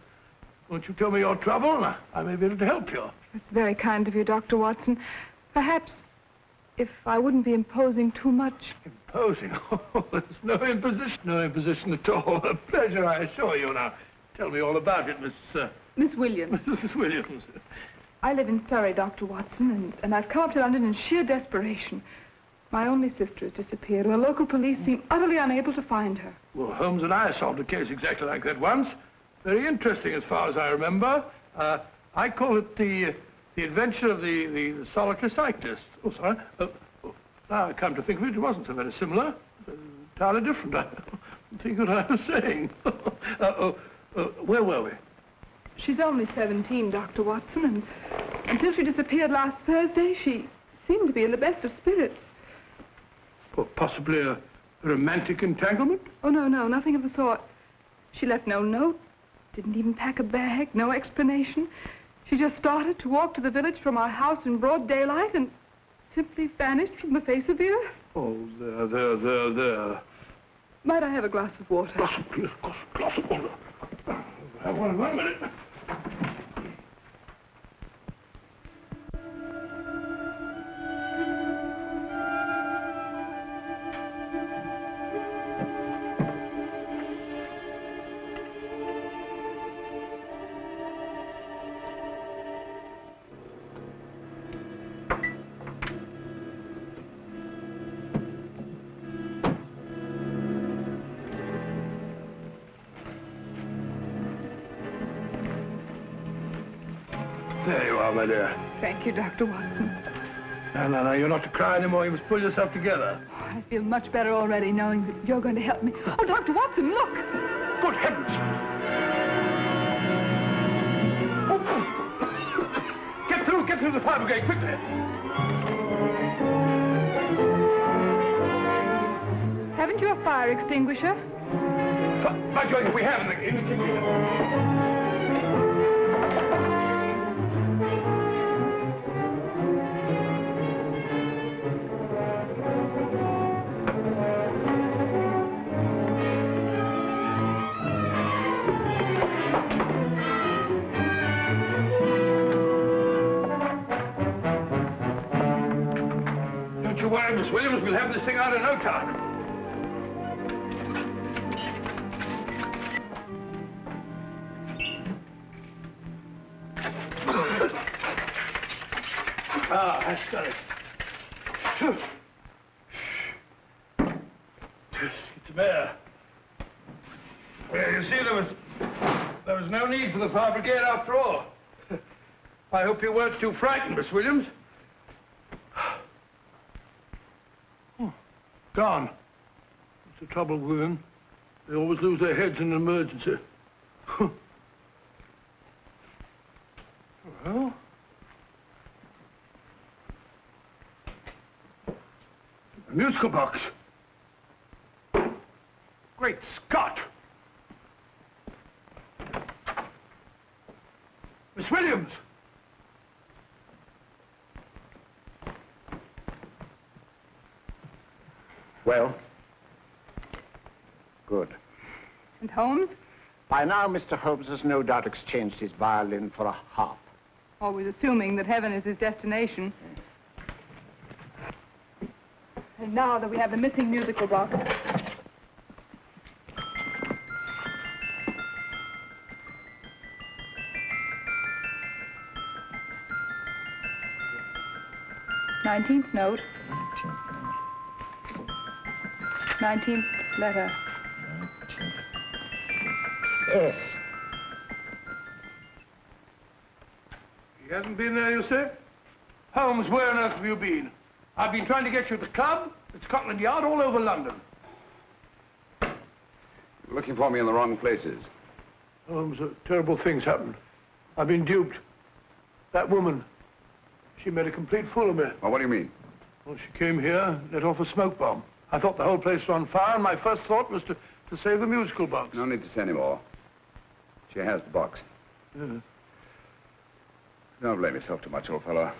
[SPEAKER 4] won't you tell me your trouble? I may be able to help you.
[SPEAKER 13] That's very kind of you, Dr. Watson. Perhaps if I wouldn't be imposing too much.
[SPEAKER 4] Imposing? Oh, there's no imposition at all. A pleasure, I assure you. Now, tell me all about it,
[SPEAKER 13] Miss Williams.
[SPEAKER 4] Mrs. Williams.
[SPEAKER 13] I live in Surrey, Dr. Watson, and I've come up to London in sheer desperation. My only sister has disappeared, and the local police seem utterly unable to find her.
[SPEAKER 4] Well, Holmes and I solved a case exactly like that once. Very interesting as far as I remember. I call it the adventure of the solitary cyclist. Oh, sorry. Now I come to think of it, it wasn't so very similar. Entirely different. I don't think what I was saying. Where were we?
[SPEAKER 13] She's only 17, Dr. Watson, and until she disappeared last Thursday, she seemed to be in the best of spirits.
[SPEAKER 4] Well, possibly a romantic entanglement?
[SPEAKER 13] Oh, no, nothing of the sort. She left no note, didn't even pack a bag, no explanation. She just started to walk to the village from our house in broad daylight and simply vanished from the face of the earth.
[SPEAKER 4] Oh, there.
[SPEAKER 13] Might I have a glass of water?
[SPEAKER 4] Glass of water. Have one in 1 minute. There you are, my dear.
[SPEAKER 13] Thank you, Dr. Watson.
[SPEAKER 4] No, you're not to cry anymore. You must pull yourself together.
[SPEAKER 13] Oh, I feel much better already knowing that you're going to help me. Oh, Dr. Watson, look!
[SPEAKER 4] Good heavens! Get through the fire brigade, quickly!
[SPEAKER 13] Haven't you a fire extinguisher?
[SPEAKER 4] By Jove, we have in the kitchen. Don't you worry, Miss Williams. We'll have this thing out in no time. That's got it. It's bare. Well, you see, there was no need for the fire brigade after all. I hope you weren't too frightened, Miss Williams. Gone. That's the trouble with women. They always lose their heads in an emergency. Well... a musical box. Great Scott! Miss Williams!
[SPEAKER 15] Well? Good.
[SPEAKER 13] And Holmes?
[SPEAKER 15] By now, Mr. Holmes has no doubt exchanged his violin for a harp.
[SPEAKER 13] Always assuming that heaven is his destination. And now that we have the missing musical box... "19th note. 19th letter."
[SPEAKER 15] Yes.
[SPEAKER 4] He hasn't been there, you say? Holmes, where on earth have you been? I've been trying to get you at the club, at Scotland Yard, all over London.
[SPEAKER 11] You're looking for me in the wrong places.
[SPEAKER 4] Holmes, terrible things happened. I've been duped. That woman, she made a complete fool of me.
[SPEAKER 11] Well, what do you mean?
[SPEAKER 4] Well, she came here, let off a smoke bomb. I thought the whole place was on fire, and my first thought was to save the musical box.
[SPEAKER 11] No need to say any more. She has the box.
[SPEAKER 4] Yes.
[SPEAKER 11] Don't blame yourself too much, old fellow.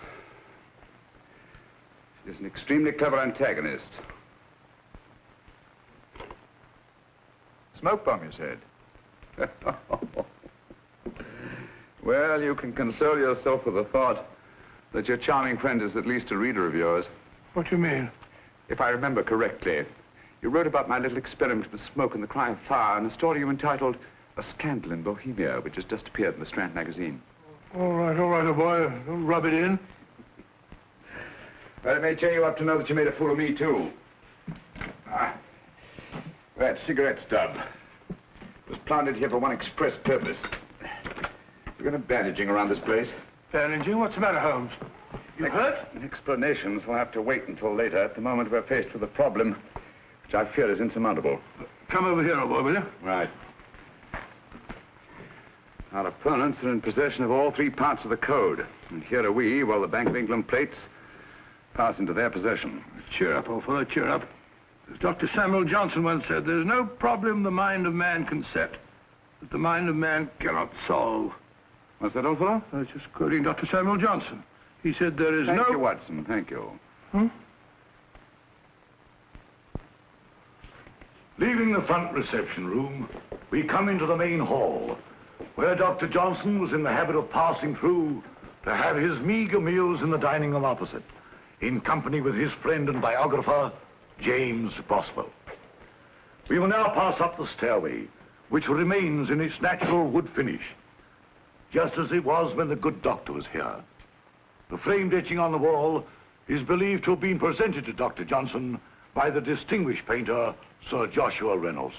[SPEAKER 11] She's an extremely clever antagonist.
[SPEAKER 1] Smoke bomb, you said?
[SPEAKER 11] Well, you can console yourself with the thought that your charming friend is at least a reader of yours.
[SPEAKER 4] What do you mean?
[SPEAKER 11] If I remember correctly, you wrote about my little experiment with smoke and the cry of fire in a story you entitled A Scandal in Bohemia, which has just appeared in the Strand magazine.
[SPEAKER 4] All right, old boy. Don't rub it in.
[SPEAKER 11] Well, it may cheer you up to know that you made a fool of me, too. That cigarette stub was planted here for one express purpose. We're going to bandaging around this place.
[SPEAKER 4] Bandaging? What's the matter, Holmes? You hurt?
[SPEAKER 11] Explanations will have to wait until later. At the moment, we're faced with a problem which I fear is insurmountable.
[SPEAKER 4] Come over here, old boy, will you?
[SPEAKER 11] Right. Our opponents are in possession of all 3 parts of the code. And here are we, while the Bank of England plates pass into their possession.
[SPEAKER 4] Cheer up, old fellow, cheer up. As Dr. Samuel Johnson once said, there's no problem the mind of man can set that the mind of man cannot solve.
[SPEAKER 11] What's that, old fellow?
[SPEAKER 4] I was just quoting Dr. Samuel Johnson. He said there is
[SPEAKER 11] Thank you, Watson. Thank you.
[SPEAKER 2] Leaving the front reception room, we come into the main hall, where Dr. Johnson was in the habit of passing through to have his meager meals in the dining room opposite, in company with his friend and biographer, James Boswell. We will now pass up the stairway, which remains in its natural wood finish, just as it was when the good doctor was here. The framed etching on the wall is believed to have been presented to Dr. Johnson by the distinguished painter, Sir Joshua Reynolds.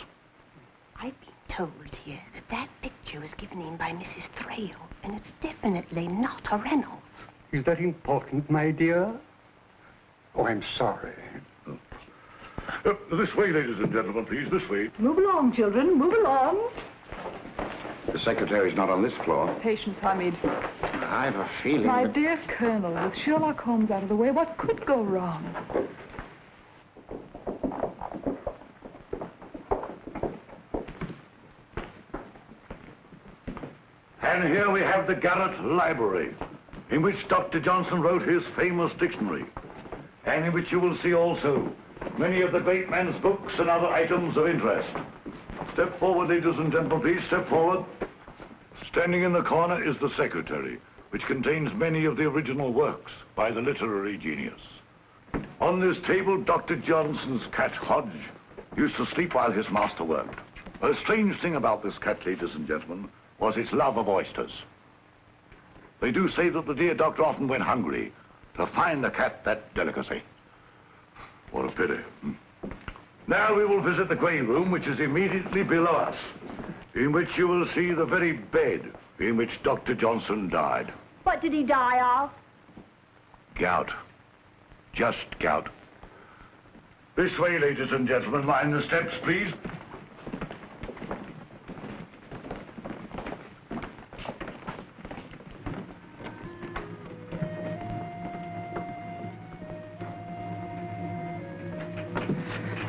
[SPEAKER 22] I've been told here that that picture was given in by Mrs. Thrale, and it's definitely not a Reynolds.
[SPEAKER 8] Is that important, my dear? Oh, I'm sorry.
[SPEAKER 2] This way, ladies and gentlemen, please, this way.
[SPEAKER 13] Move along, children, move along.
[SPEAKER 11] The secretary's not on this floor.
[SPEAKER 13] Patience, Hamid.
[SPEAKER 9] I've a feeling
[SPEAKER 13] My
[SPEAKER 9] that...
[SPEAKER 13] dear Colonel, with Sherlock Holmes out of the way, what could go wrong?
[SPEAKER 2] And here we have the Garrett Library, in which Dr. Johnson wrote his famous dictionary, and in which you will see also many of the great man's books and other items of interest. Step forward, ladies and gentlemen, please, step forward. Standing in the corner is the secretary, which contains many of the original works by the literary genius. On this table, Dr. Johnson's cat, Hodge, used to sleep while his master worked. A strange thing about this cat, ladies and gentlemen, was its love of oysters. They do say that the dear doctor often went hungry to find the cat that delicacy. What a pity. Now we will visit the grey room, which is immediately below us, in which you will see the very bed in which Dr. Johnson died.
[SPEAKER 7] What did he die of?
[SPEAKER 2] Gout. Just gout. This way, ladies and gentlemen. Mind the steps, please.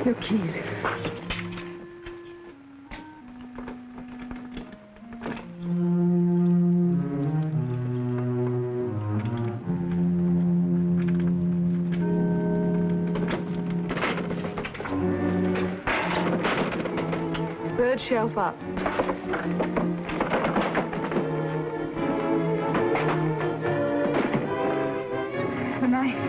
[SPEAKER 13] Your keys. Third shelf up. The knife.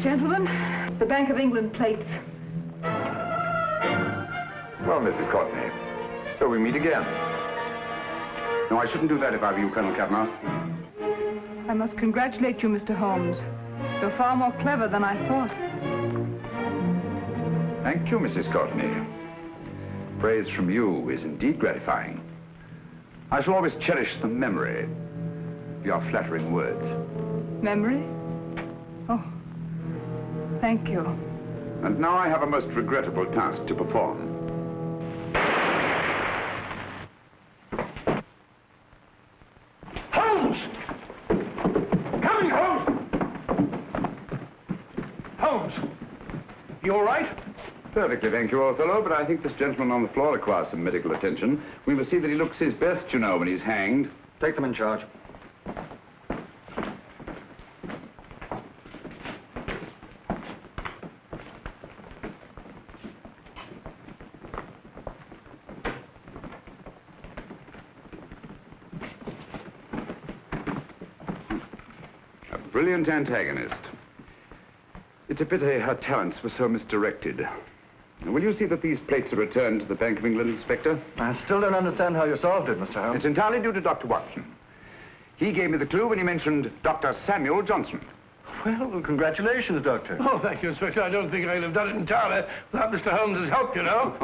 [SPEAKER 13] Gentlemen, the Bank of England plates.
[SPEAKER 11] Well, Mrs. Courtney, so we meet again. No, I shouldn't do that if I were you, Colonel Cavanaugh.
[SPEAKER 13] I must congratulate you, Mr. Holmes. You're far more clever than I thought.
[SPEAKER 11] Thank you, Mrs. Courtney. Praise from you is indeed gratifying. I shall always cherish the memory of your flattering words.
[SPEAKER 13] Memory? Oh, thank you.
[SPEAKER 11] And now I have a most regrettable task to perform.
[SPEAKER 2] Holmes! Coming, Holmes! Holmes! You all right?
[SPEAKER 11] Perfectly, thank you, old fellow, but I think this gentleman on the floor requires some medical attention. We must see that he looks his best, you know, when he's hanged.
[SPEAKER 19] Take them in charge.
[SPEAKER 11] A brilliant antagonist. It's a pity her talents were so misdirected. Will you see that these plates are returned to the Bank of England, Inspector?
[SPEAKER 19] I still don't understand how you solved it, Mr. Holmes.
[SPEAKER 11] It's entirely due to Dr. Watson. He gave me the clue when he mentioned Dr. Samuel Johnson.
[SPEAKER 4] Well, congratulations, Doctor. Oh, thank you, Inspector. I don't think I'd have done it entirely without Mr. Holmes's help, you know.